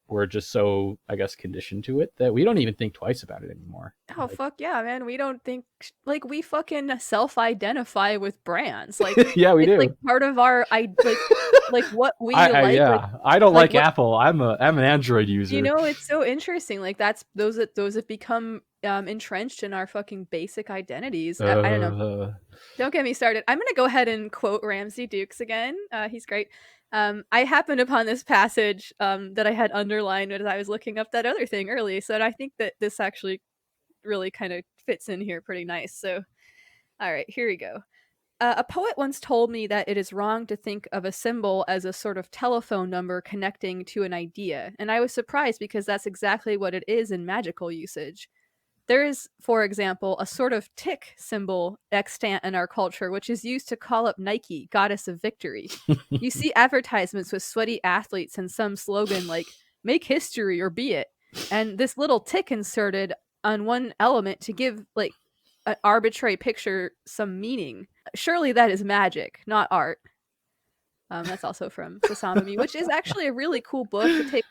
we're just so, I guess, conditioned to it that we don't even think twice about it anymore. Oh, like, fuck yeah, man. We don't think, like, we fucking self-identify with brands. Like, yeah, we do. Like part of our, like what we like. Yeah, like, I don't like Apple. I'm an Android user. It's so interesting. Like those have become entrenched in our fucking basic identities. I don't know. Don't get me started. I'm going to go ahead and quote Ramsey Dukes again. He's great. I happened upon this passage that I had underlined as I was looking up that other thing early. So I think that this actually really kind of fits in here pretty nice. So, all right, here we go. A poet once told me that it is wrong to think of a symbol as a sort of telephone number connecting to an idea. And I was surprised because that's exactly what it is in magical usage. There is, for example, a sort of tick symbol extant in our culture, which is used to call up Nike, goddess of victory. You see advertisements with sweaty athletes and some slogan like, make history or be it. And this little tick inserted on one element to give like an arbitrary picture some meaning. Surely that is magic, not art. That's also from Sasamami, which is actually a really cool book. It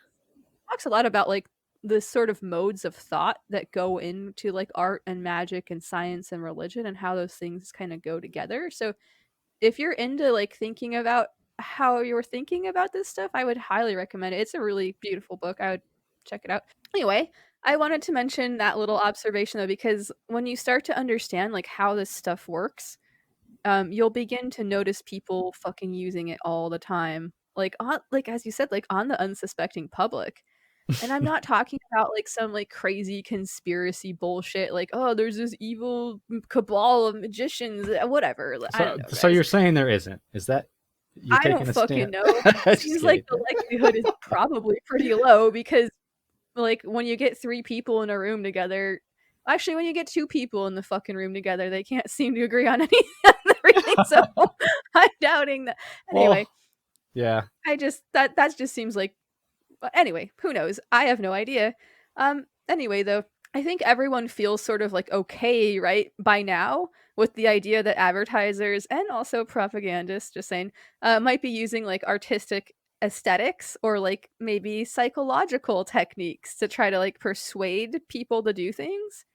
talks a lot about like the sort of modes of thought that go into like art and magic and science and religion and how those things kind of go together. So if you're into like thinking about how you're thinking about this stuff, I would highly recommend it. It's a really beautiful book. I would check it out. Anyway, I wanted to mention that little observation though, because when you start to understand like how this stuff works, you'll begin to notice people fucking using it all the time. Like on, like as you said, like on the unsuspecting public. And I'm not talking about like some like crazy conspiracy bullshit like, oh, there's this evil cabal of magicians, whatever. I don't know, so you're saying there isn't? Is that I don't fucking know. It seems like the likelihood is probably pretty low because like when you get 3 people in a room together, actually when you get 2 people in the fucking room together, they can't seem to agree on everything So I'm doubting that. Anyway, yeah. I just that just seems like. Anyway, who knows? I have no idea. Anyway, though, I think everyone feels sort of like okay, right, by now with the idea that advertisers and also propagandists, just saying, might be using like artistic aesthetics or like maybe psychological techniques to try to like persuade people to do things,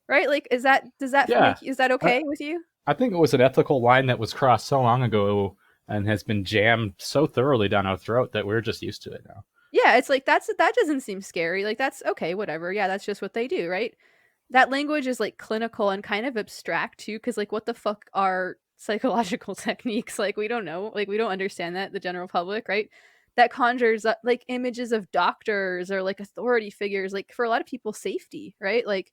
right? Like, is that is that okay with you? I think it was an ethical line that was crossed so long ago and has been jammed so thoroughly down our throat that we're just used to it now. Yeah, it's like that doesn't seem scary. Like that's okay, whatever. Yeah, that's just what they do, right? That language is like clinical and kind of abstract too, because like what the fuck are psychological techniques? Like we don't know. Like we don't understand that, the general public, right? That conjures up like images of doctors or like authority figures, like for a lot of people, safety, right? Like,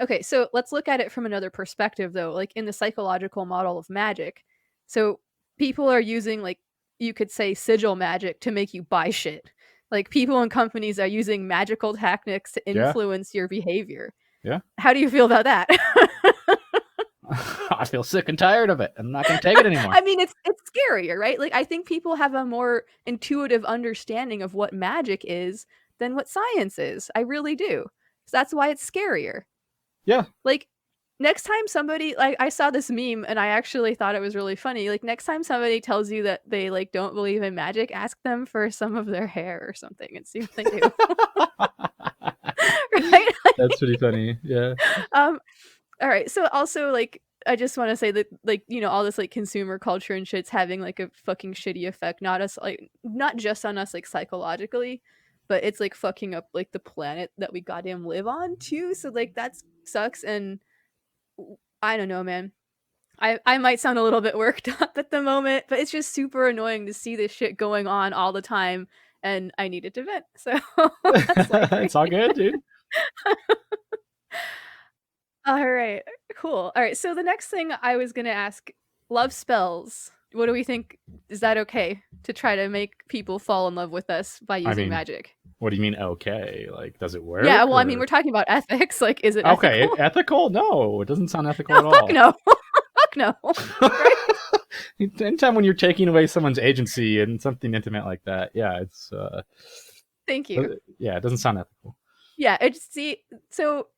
okay, so let's look at it from another perspective though, like in the psychological model of magic. So people are using like you could say sigil magic to make you buy shit. Like people and companies are using magical tactics to influence your behavior. Yeah. How do you feel about that? I feel sick and tired of it. I'm not going to take it anymore. I mean, it's scarier, right? Like I think people have a more intuitive understanding of what magic is than what science is. I really do. So that's why it's scarier. Yeah. Like next time somebody, like I saw this meme and I actually thought it was really funny. Like next time somebody tells you that they like don't believe in magic, ask them for some of their hair or something and see what they do. Right? That's pretty funny. Yeah. All right. So also like I just want to say that like, you know, all this like consumer culture and shit's having like a fucking shitty effect, not just on us like psychologically, but it's like fucking up like the planet that we goddamn live on too. So like that sucks. And I don't know, man. I might sound a little bit worked up at the moment, but it's just super annoying to see this shit going on all the time, and I needed to vent. So that's like it's all good, dude. All right, cool. All right, so the next thing I was gonna ask, love spells. What do we think? Is that okay to try to make people fall in love with us by using magic? What do you mean okay? Like, does it work? Yeah, well, I mean, we're talking about ethics. Like, is it okay? Ethical? Ethical? No, it doesn't sound ethical at all. Fuck no. Fuck no. Right? Anytime when you're taking away someone's agency and something intimate like that, yeah, it's. Thank you. Yeah, it doesn't sound ethical. Yeah, so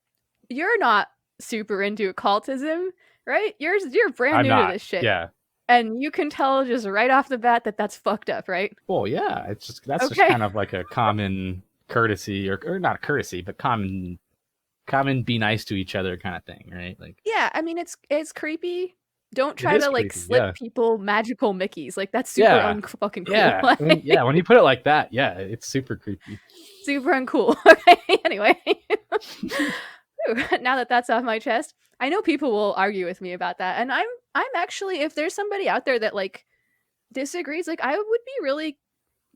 you're not super into occultism, right? You're brand new to this shit. Yeah. And you can tell just right off the bat that that's fucked up, right? Well, yeah, that's just kind of like a common courtesy, or not a courtesy, but common be nice to each other kind of thing, right? Like, yeah, I mean it's creepy. Don't try to like slip people magical Mickeys. Like that's super unfucking cool. Yeah, like, when you put it like that, yeah, it's super creepy. Super uncool. Okay, anyway. Now that that's off my chest, I know people will argue with me about that, and I'm actually, if there's somebody out there that like disagrees, like I would be really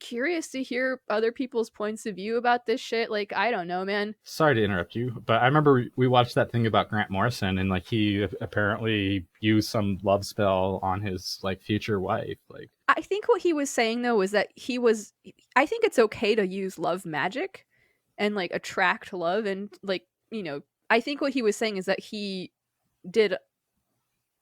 curious to hear other people's points of view about this shit. Like I don't know, man. Sorry to interrupt you, but I remember we watched that thing about Grant Morrison, and like he apparently used some love spell on his like future wife. Like I think what he was saying though was that I think it's okay to use love magic and like attract love, and like, you know, I think what he was saying is that he did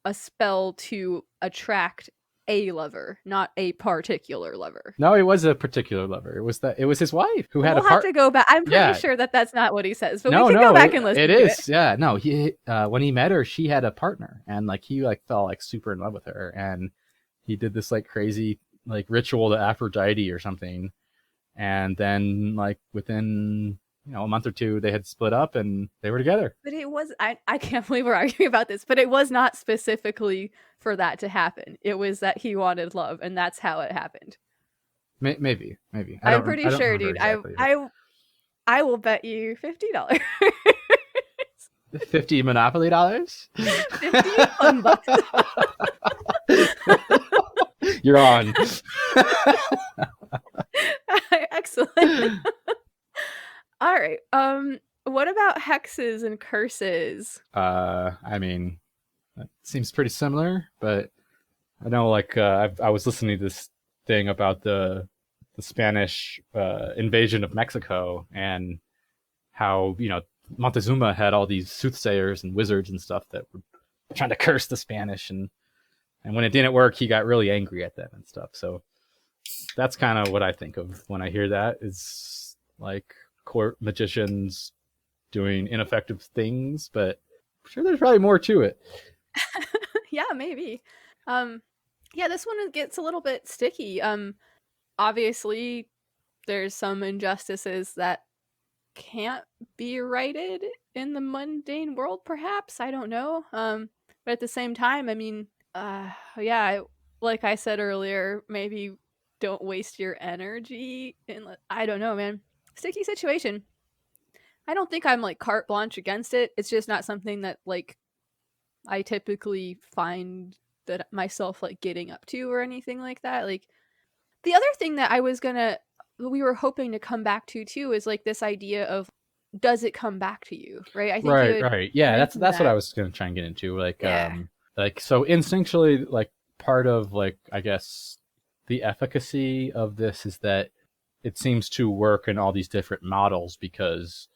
a spell to attract a lover, not a particular lover. No, it was a particular lover. It was his wife who had a have to go back. I'm pretty sure that that's not what he says, but we can go back and listen. It is. Yeah, no, he when he met her, she had a partner, and like he like fell like super in love with her, and he did this like crazy like ritual to Aphrodite or something, and then like within a month or two, they had split up and they were together. But it was, I can't believe we're arguing about this, but it was not specifically for that to happen. It was that he wanted love, and that's how it happened. Maybe. I'm pretty sure, dude. Exactly. I will bet you $50. 50 Monopoly dollars? 50 fun bucks. You're on. Excellent. All right. What about hexes and curses? I mean, that seems pretty similar, but I know, like, I was listening to this thing about the Spanish invasion of Mexico, and how, Montezuma had all these soothsayers and wizards and stuff that were trying to curse the Spanish, and And when it didn't work, he got really angry at them and stuff. So that's kind of what I think of when I hear that, is like court magicians doing ineffective things, but I'm sure there's probably more to it. Yeah, maybe. Yeah, this one gets a little bit sticky. Obviously there's some injustices that can't be righted in the mundane world, perhaps. I don't know. But at the same time, I mean, yeah, like I said earlier, maybe don't waste your energy in, I don't know, man. Sticky situation. I don't think I'm like carte blanche against it. It's just not something that like I typically find that myself like getting up to or anything like that. Like the other thing that we were hoping to come back to too is like this idea of, does it come back to you, right? I think Right. Yeah, that's that. what I was going to try and get into. Like, Yeah. like so instinctually, like part of like I guess the efficacy of this is that it seems to work in all these different models because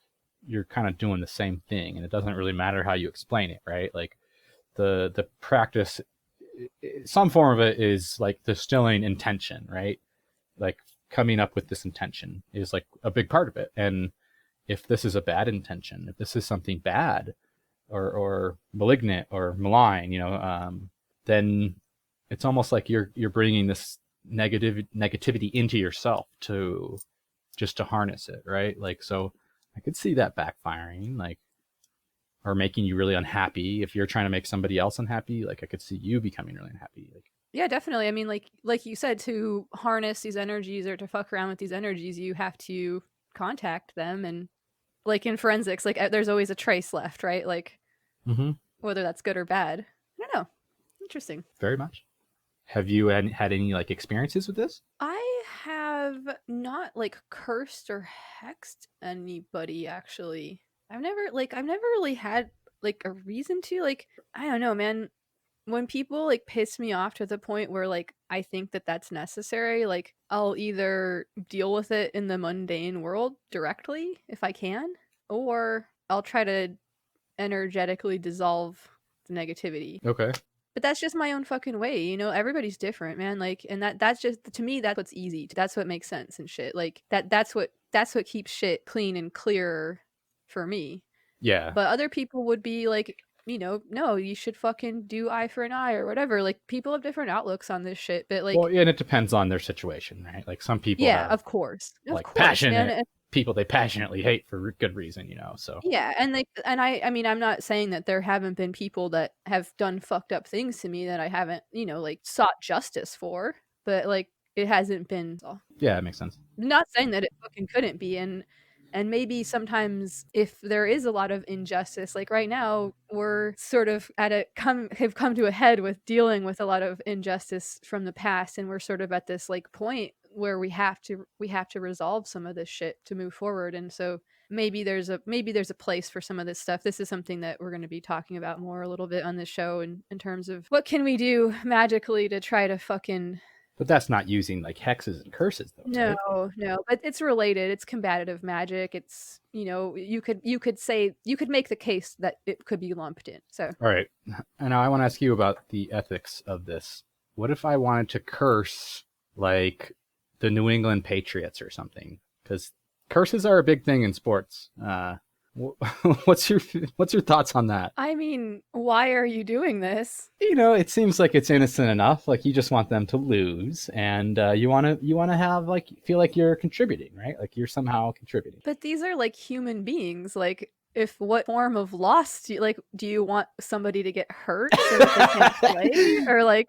you're kind of doing the same thing, and it doesn't really matter how you explain it, right? Like the practice, some form of it is like distilling intention, right? Like coming up with this intention is like a big part of it. And if this is a bad intention, if this is something bad or malignant or malign, then it's almost like you're bringing this negativity into yourself to harness it, right? Like, so I could see that backfiring, like, or making you really unhappy. If you're trying to make somebody else unhappy, like I could see you becoming really unhappy. Like, yeah, definitely. I mean, like you said, to harness these energies or to fuck around with these energies, you have to contact them, and like in forensics, like there's always a trace left, right? Like whether that's good or bad. I don't know. Interesting. Very much. Have you had any like experiences with this? I have not like cursed or hexed anybody, actually. I've never really had like a reason to. Like, I don't know, man. When people like piss me off to the point where like I think that that's necessary, like I'll either deal with it in the mundane world directly if I can, or I'll try to energetically dissolve the negativity. Okay. But that's just my own fucking way, you know? Everybody's different, man. Like, and that's just, to me, that's what's easy. That's what makes sense and shit. Like that's what keeps shit clean and clear for me. Yeah. But other people would be like, no, you should fucking do eye for an eye or whatever. Like, people have different outlooks on this shit, but like, well, yeah, and it depends on their situation, right? Like some people, yeah, have, of course, passionate man. People they passionately hate for good reason, So Yeah, and like, and I mean, I'm not saying that there haven't been people that have done fucked up things to me that I haven't, like sought justice for, but like it hasn't been. Yeah, it makes sense. I'm not saying that it fucking couldn't be, and maybe sometimes if there is a lot of injustice, like right now we're sort of have come to a head with dealing with a lot of injustice from the past, and we're sort of at this like point where we have to resolve some of this shit to move forward. And so maybe there's a place for some of this stuff. This is something that we're going to be talking about more a little bit on this show, in terms of what can we do magically to try to fucking. But that's not using like hexes and curses, though. No, right? no, but it's related. It's combative magic. It's, you could make the case that it could be lumped in. So, all right, and now I want to ask you about the ethics of this. What if I wanted to curse like the New England Patriots or something? Because curses are a big thing in sports. What's your thoughts on that? I mean, why are you doing this? It seems like it's innocent enough. Like you just want them to lose, and you want to have like feel like you're contributing, right? Like you're somehow contributing. But these are like human beings. Like, what form of loss do you want somebody to get hurt so that they can't play, or like?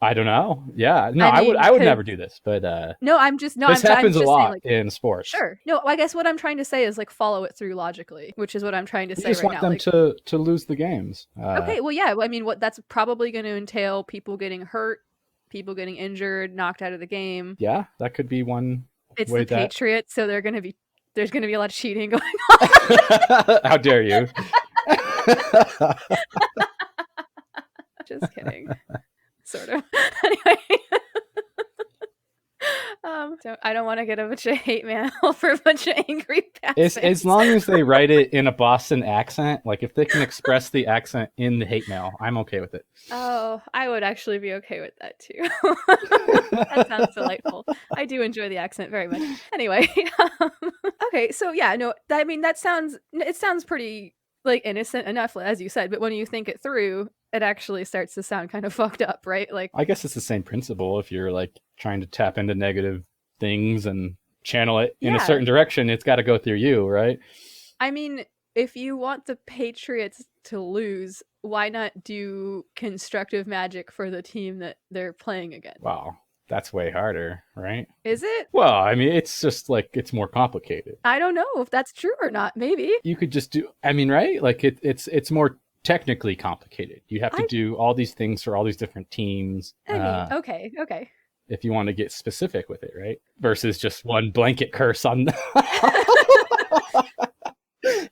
I don't know. Yeah, no, I would never do this, but no, I'm just no. This happens a lot in sports. Sure. No, I guess what I'm trying to say is like follow it through logically, which is what I'm trying to say right now. You just want them to lose the games. Okay, well, yeah. I mean, that's probably going to entail people getting hurt, people getting injured, knocked out of the game. Yeah, that could be one. It's the Patriots, so there's going to be a lot of cheating going on. How dare you? Just kidding. Sort of. Anyway. So I don't want to get a bunch of hate mail for a bunch of angry As long as they write it in a Boston accent, like if they can express the accent in the hate mail, I'm okay with it. Oh, I would actually be okay with that too. That sounds delightful. I do enjoy the accent very much. Anyway, okay, so yeah, no, I mean it sounds pretty like innocent enough, as you said, but when you think it through, it actually starts to sound kind of fucked up, right? Like, I guess it's the same principle. If you're like trying to tap into negative things and channel it in a certain direction, it's got to go through you, right? I mean, if you want the Patriots to lose, why not do constructive magic for the team that they're playing against? Wow, that's way harder, right? Is it? Well, I mean, it's just like it's more complicated. I don't know if that's true or not. Maybe you could just do. I mean, right? Like it's more technically complicated. You have to do all these things for all these different teams. I mean, okay. If you want to get specific with it, right? Versus just one blanket curse on.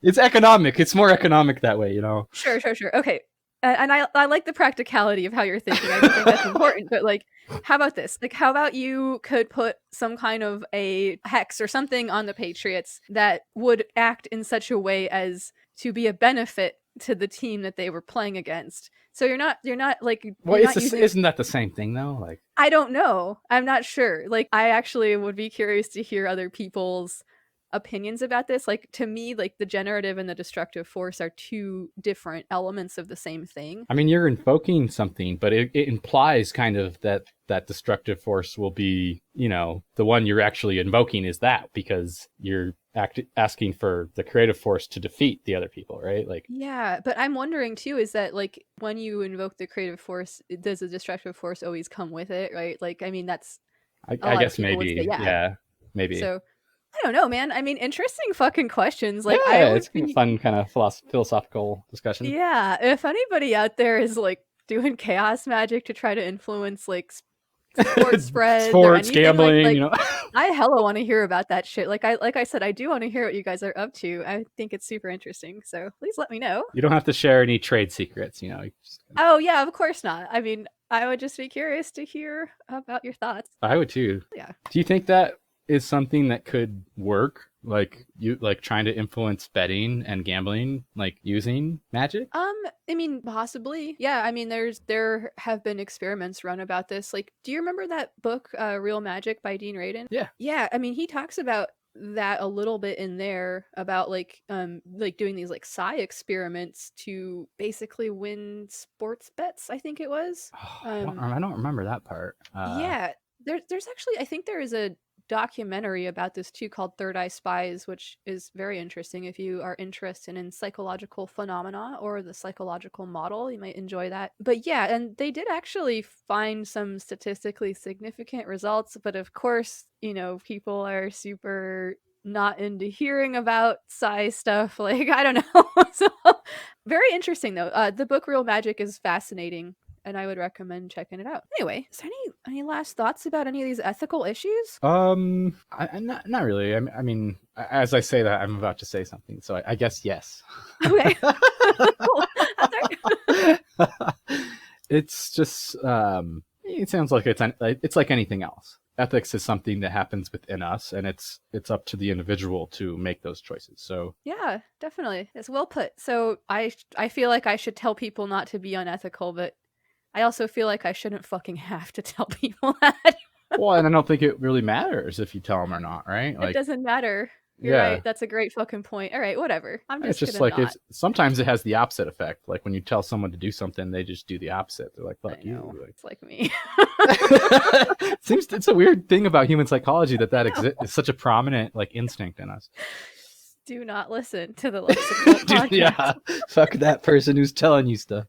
It's economic. It's more economic that way, you know. Sure. Okay. And I like the practicality of how you're thinking. I think that's important. But like, how about this? Like, how about you could put some kind of a hex or something on the Patriots that would act in such a way as to be a benefit to the team that they were playing against. So you're not like. Well, isn't that the same thing though? Like, I don't know. I'm not sure. Like, I actually would be curious to hear other people's opinions about this. Like, to me, like the generative and the destructive force are two different elements of the same thing. I mean, you're invoking something, but it implies kind of that destructive force will be, you know, the one you're actually invoking is that because you're asking for the creative force to defeat the other people, right? Like, yeah, but I'm wondering too, is that like when you invoke the creative force, does the destructive force always come with it, right? Like, I mean, that's I guess maybe, yeah, maybe. So I don't know, man. I mean, interesting fucking questions. Like, yeah, it's a fun kind of philosophical discussion. Yeah, if anybody out there is like doing chaos magic to try to influence like sports spreads, sports gambling, like, you know, I hella want to hear about that shit. Like I said, I do want to hear what you guys are up to. I think it's super interesting. So please let me know. You don't have to share any trade secrets, you know. Oh yeah, of course not. I mean, I would just be curious to hear about your thoughts. I would too. Yeah. Do you think that is something that could work? Like you trying to influence betting and gambling, like using magic? I mean, possibly. Yeah, I mean, there have been experiments run about this. Like, do you remember that book, Real Magic by Dean Radin? Yeah. Yeah, I mean, he talks about that a little bit in there about like doing these like psi experiments to basically win sports bets, I think it was. I don't remember that part. Yeah, there's actually, I think there is a documentary about this too called Third Eye Spies, which is very interesting. If you are interested in psychological phenomena or the psychological model, you might enjoy that. But yeah, and they did actually find some statistically significant results, but of course, you know, people are super not into hearing about psi stuff. Like, I don't know. So very interesting though. The book Real Magic is fascinating, and I would recommend checking it out. Anyway, is there any last thoughts about any of these ethical issues? Not really. I mean, as I say that, I'm about to say something, so I guess yes. Okay. It's just it sounds like it's like anything else. Ethics is something that happens within us, and it's up to the individual to make those choices. So yeah, definitely, it's well put. So I feel like I should tell people not to be unethical, but I also feel like I shouldn't fucking have to tell people that. Well, and I don't think it really matters if you tell them or not, right? Like, it doesn't matter. You're right. That's a great fucking point. All right, whatever. It's just like not. Sometimes it has the opposite effect. Like when you tell someone to do something, they just do the opposite. They're like, "Fuck you." Like, it's like me. It's a weird thing about human psychology that exists. It's such a prominent like instinct in us. Do not listen to the Lux Occult podcast. Yeah, fuck that person who's telling you stuff.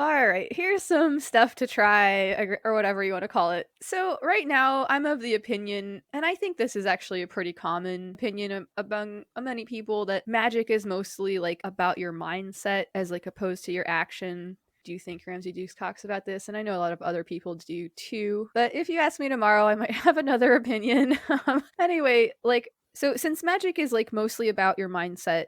All right, here's some stuff to try, or whatever you want to call it. So right now, I'm of the opinion, and I think this is actually a pretty common opinion among many people, that magic is mostly like about your mindset as like opposed to your action. Do you think Ramsey Dukes talks about this? And I know a lot of other people do too. But if you ask me tomorrow, I might have another opinion. Anyway, like, so since magic is like mostly about your mindset,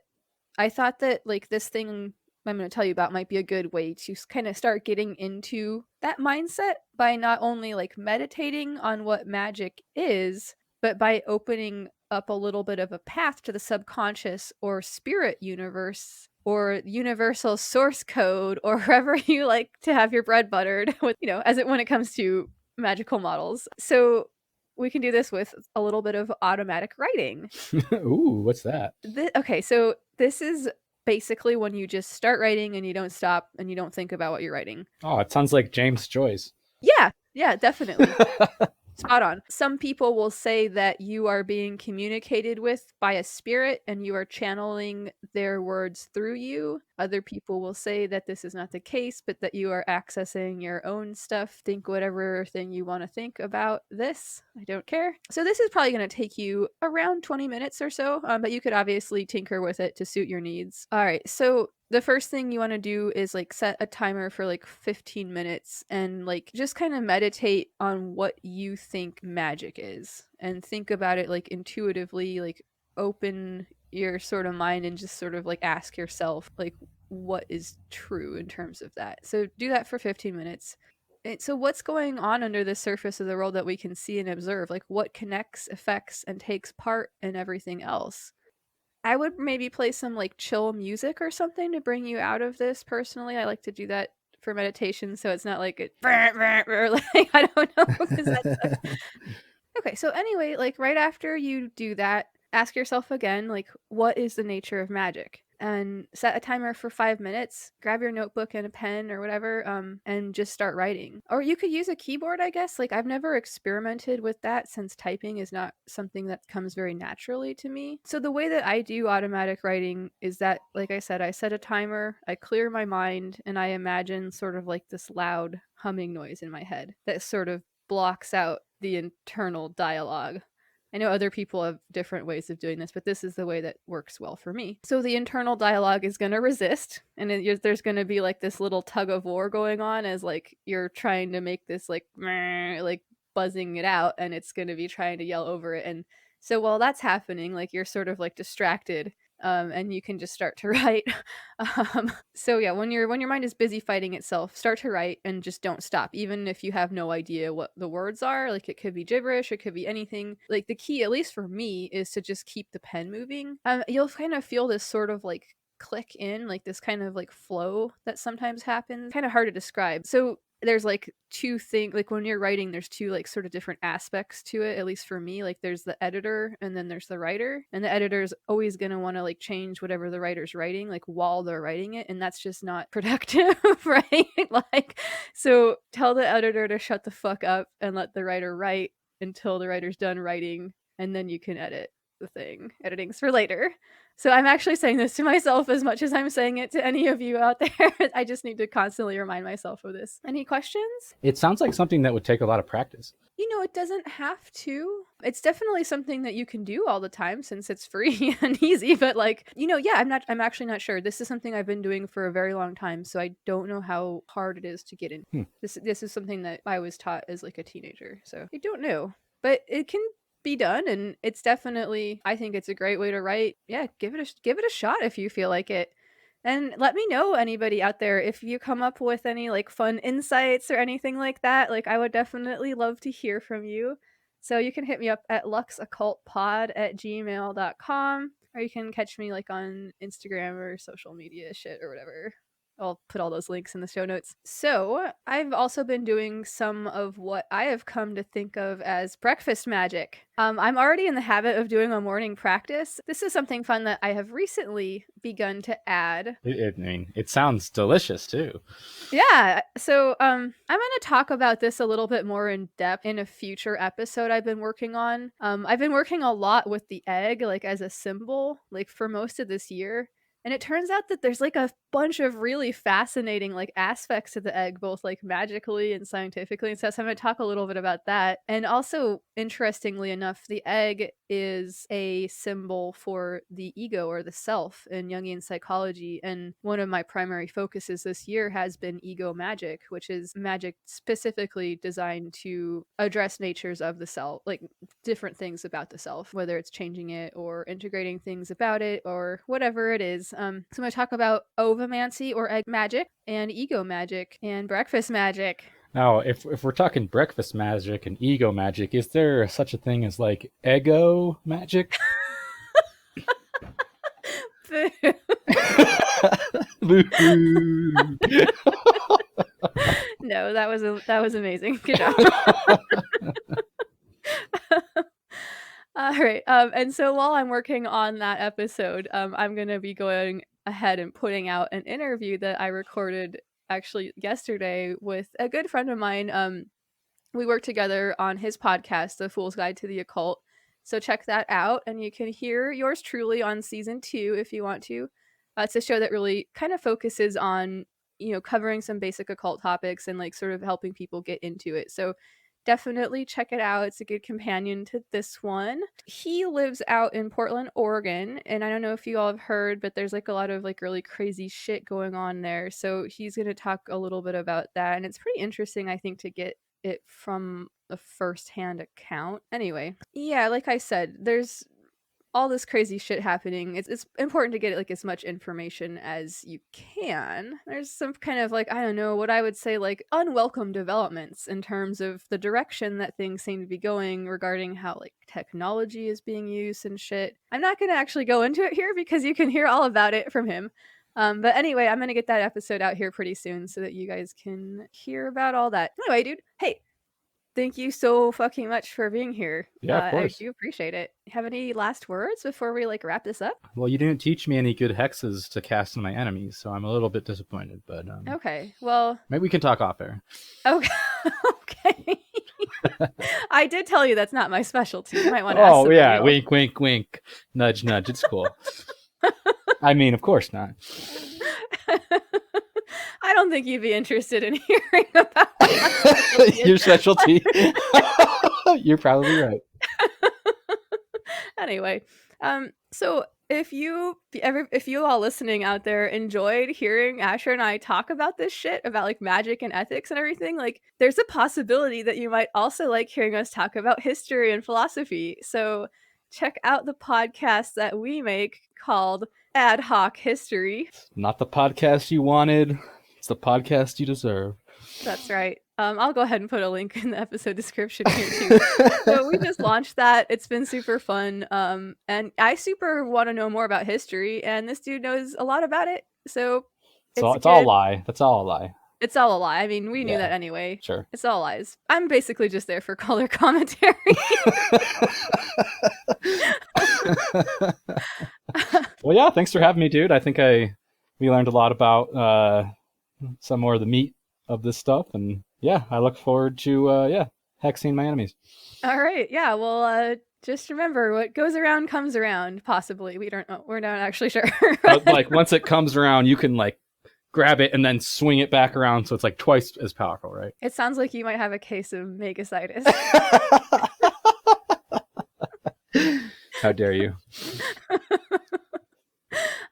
I thought that like this thing I'm going to tell you about might be a good way to kind of start getting into that mindset by not only like meditating on what magic is, but by opening up a little bit of a path to the subconscious or spirit universe or universal source code or wherever you like to have your bread buttered with, when it comes to magical models. So we can do this with a little bit of automatic writing. Ooh, what's that? Okay, so this is basically when you just start writing and you don't stop and you don't think about what you're writing. Oh, it sounds like James Joyce. Yeah, definitely. Spot on. Some people will say that you are being communicated with by a spirit and you are channeling their words through you. Other people will say that this is not the case, but that you are accessing your own stuff. Think whatever thing you want to think about this. I don't care. So this is probably going to take you around 20 minutes or so, but you could obviously tinker with it to suit your needs. All right, so the first thing you want to do is like set a timer for like 15 minutes and like just kind of meditate on what you think magic is and think about it like intuitively, like open your sort of mind and just sort of like ask yourself like what is true in terms of that. So do that for 15 minutes. So what's going on under the surface of the world that we can see and observe? Like what connects, affects, and takes part in everything else? I would maybe play some like chill music or something to bring you out of this. Personally, I like to do that for meditation, so it's not like it or like I don't know because that's okay. So anyway, like right after you do that, ask yourself again, like, what is the nature of magic? And set a timer for 5 minutes. Grab your notebook and a pen or whatever, and just start writing. Or you could use a keyboard, I guess. Like, I've never experimented with that since typing is not something that comes very naturally to me. So the way that I do automatic writing is that, like I said, I set a timer, I clear my mind, and I imagine sort of like this loud humming noise in my head that sort of blocks out the internal dialogue. I know other people have different ways of doing this, but this is the way that works well for me. So the internal dialogue is going to resist, and there's going to be like this little tug of war going on as like you're trying to make this like buzzing it out, and it's going to be trying to yell over it. And so while that's happening, like you're sort of like distracted, and you can just start to write. So yeah, when your mind is busy fighting itself, start to write and just don't stop, even if you have no idea what the words are. Like it could be gibberish, it could be anything. Like the key, at least for me, is to just keep the pen moving. You'll kind of feel this sort of like click in, like this kind of like flow that sometimes happens. Kind of hard to describe. So there's like two things, like when you're writing, there's two like sort of different aspects to it, at least for me. Like there's the editor and then there's the writer, and the editor's always going to want to like change whatever the writer's writing like while they're writing it, and that's just not productive. Right? Like, so tell the editor to shut the fuck up and let the writer write until the writer's done writing, and then you can edit the thing. Editing's for later. So I'm actually saying this to myself as much as I'm saying it to any of you out there. I just need to constantly remind myself of this. Any questions? It sounds like something that would take a lot of practice. It doesn't have to. It's definitely something that you can do all the time since it's free and easy. But like, yeah, I'm actually not sure. This is something I've been doing for a very long time, so I don't know how hard it is to get in. This is something that I was taught as like a teenager, so I don't know. But it can be done, and it's definitely, I think it's a great way to write. Yeah, give it a shot if you feel like it. And let me know, anybody out there, if you come up with any like fun insights or anything like that. Like I would definitely love to hear from you. So you can hit me up at luxoccultpod@gmail.com, or you can catch me like on Instagram or social media shit or whatever. I'll put all those links in the show notes. So I've also been doing some of what I have come to think of as breakfast magic. I'm already in the habit of doing a morning practice. This is something fun that I have recently begun to add. It sounds delicious too. Yeah. So I'm going to talk about this a little bit more in depth in a future episode I've been working on. I've been working a lot with the egg, like as a symbol, like for most of this year. And it turns out that there's like a bunch of really fascinating like aspects to the egg, both like magically and scientifically and stuff. So I'm going to talk a little bit about that. And also, interestingly enough, the egg is a symbol for the ego or the self in Jungian psychology. And one of my primary focuses this year has been ego magic, which is magic specifically designed to address natures of the self, like different things about the self, whether it's changing it or integrating things about it or whatever it is. So I'm going to talk about ovomancy or egg magic and ego magic and breakfast magic. Now, if we're talking breakfast magic and ego magic, is there such a thing as like ego magic? Boo-hoo. No, that was amazing. Good job. All right. And so while I'm working on that episode, I'm gonna be going ahead and putting out an interview that I recorded actually yesterday with a good friend of mine. We work together on his podcast, The Fool's Guide to the Occult. So check that out, and you can hear yours truly on season 2 if you want to. It's a show that really kind of focuses on, covering some basic occult topics and like sort of helping people get into it. So definitely check it out. It's a good companion to this one. He lives out in Portland, Oregon, and I don't know if you all have heard, but there's like a lot of like really crazy shit going on there. So he's going to talk a little bit about that, and it's pretty interesting, I think, to get it from a first-hand account. Anyway, yeah, like I said, there's all this crazy shit happening. It's important to get like as much information as you can. There's some kind of like, I don't know, what I would say like unwelcome developments in terms of the direction that things seem to be going regarding how like technology is being used and shit. I'm not going to actually go into it here because you can hear all about it from him. But anyway, I'm going to get that episode out here pretty soon so that you guys can hear about all that. Anyway, dude, hey, thank you so fucking much for being here. Yeah, of I course. do appreciate it. Have any last words before we like wrap this up? Well, you didn't teach me any good hexes to cast on my enemies, so I'm a little bit disappointed. But Okay, well, maybe we can talk off air. okay, okay. I did tell you that's not my specialty. You might want to ask somebody else. Wink, wink, wink, nudge, nudge. It's cool. I mean, of course not. I don't think you'd be interested in hearing about my specialty. Your specialty. You're probably right. Anyway, so if you all listening out there enjoyed hearing Asher and I talk about this shit about like magic and ethics and everything, like there's a possibility that you might also like hearing us talk about history and philosophy. So check out the podcast that we make called Ad Hoc History. Not the podcast you wanted. It's the podcast you deserve. That's right. I'll go ahead and put a link in the episode description here too. So we just launched that. It's been super fun. And I super want to know more about history, and this dude knows a lot about it. So it's all a lie. That's all a lie. It's all a lie. I mean, we knew that anyway. Sure. It's all lies. I'm basically just there for color commentary. Well, yeah, thanks for having me, dude. I think we learned a lot about some more of the meat of this stuff, and yeah, I look forward to hexing my enemies. All right. Yeah, well, just remember, what goes around comes around, possibly. We're not actually sure. But like once it comes around, you can like grab it and then swing it back around, so it's like twice as powerful, right? It sounds like you might have a case of megasitis. How dare you?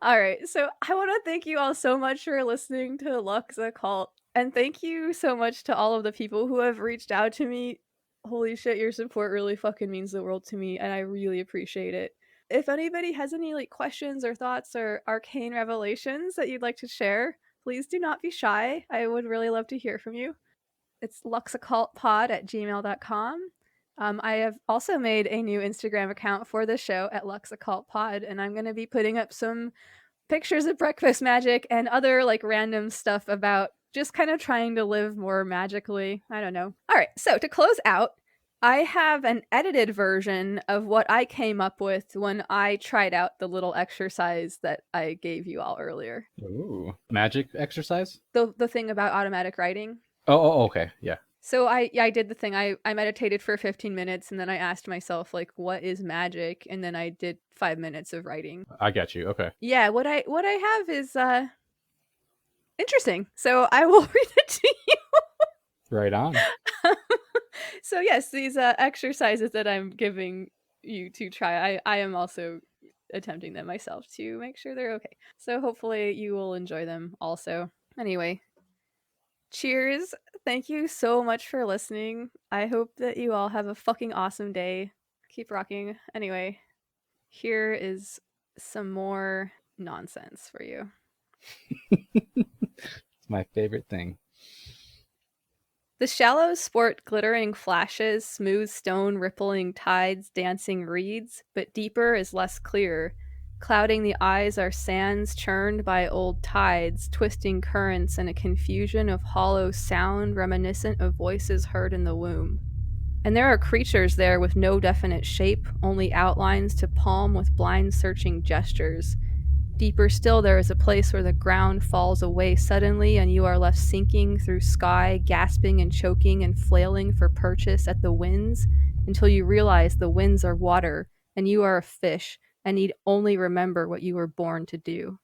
All right, so I want to thank you all so much for listening to Lux Occult, and thank you so much to all of the people who have reached out to me. Holy shit, your support really fucking means the world to me, and I really appreciate it. If anybody has any like questions or thoughts or arcane revelations that you'd like to share, please do not be shy. I would really love to hear from you. It's luxoccultpod@gmail.com. I have also made a new Instagram account for the show at Lux Occult Pod, and I'm going to be putting up some pictures of breakfast magic and other like random stuff about just kind of trying to live more magically. I don't know. All right, so to close out, I have an edited version of what I came up with when I tried out the little exercise that I gave you all earlier. Ooh, magic exercise? The thing about automatic writing. Oh, okay, yeah. So I did the thing. I meditated for 15 minutes, and then I asked myself, like, what is magic? And then I did 5 minutes of writing. I got you. Okay. Yeah, what I have is interesting. So I will read it to you. Right on. So yes, these exercises that I'm giving you to try, I am also attempting them myself to make sure they're okay. So hopefully you will enjoy them also. Anyway, cheers. Thank you so much for listening. I hope that you all have a fucking awesome day. Keep rocking. Anyway, here is some more nonsense for you. It's my favorite thing. The shallows sport glittering flashes, smooth stone rippling tides, dancing reeds, but deeper is less clear. Clouding the eyes are sands churned by old tides, twisting currents and a confusion of hollow sound reminiscent of voices heard in the womb. And there are creatures there with no definite shape, only outlines to palm with blind searching gestures. Deeper still, there is a place where the ground falls away suddenly and you are left sinking through sky, gasping and choking and flailing for purchase at the winds until you realize the winds are water and you are a fish and need only remember what you were born to do.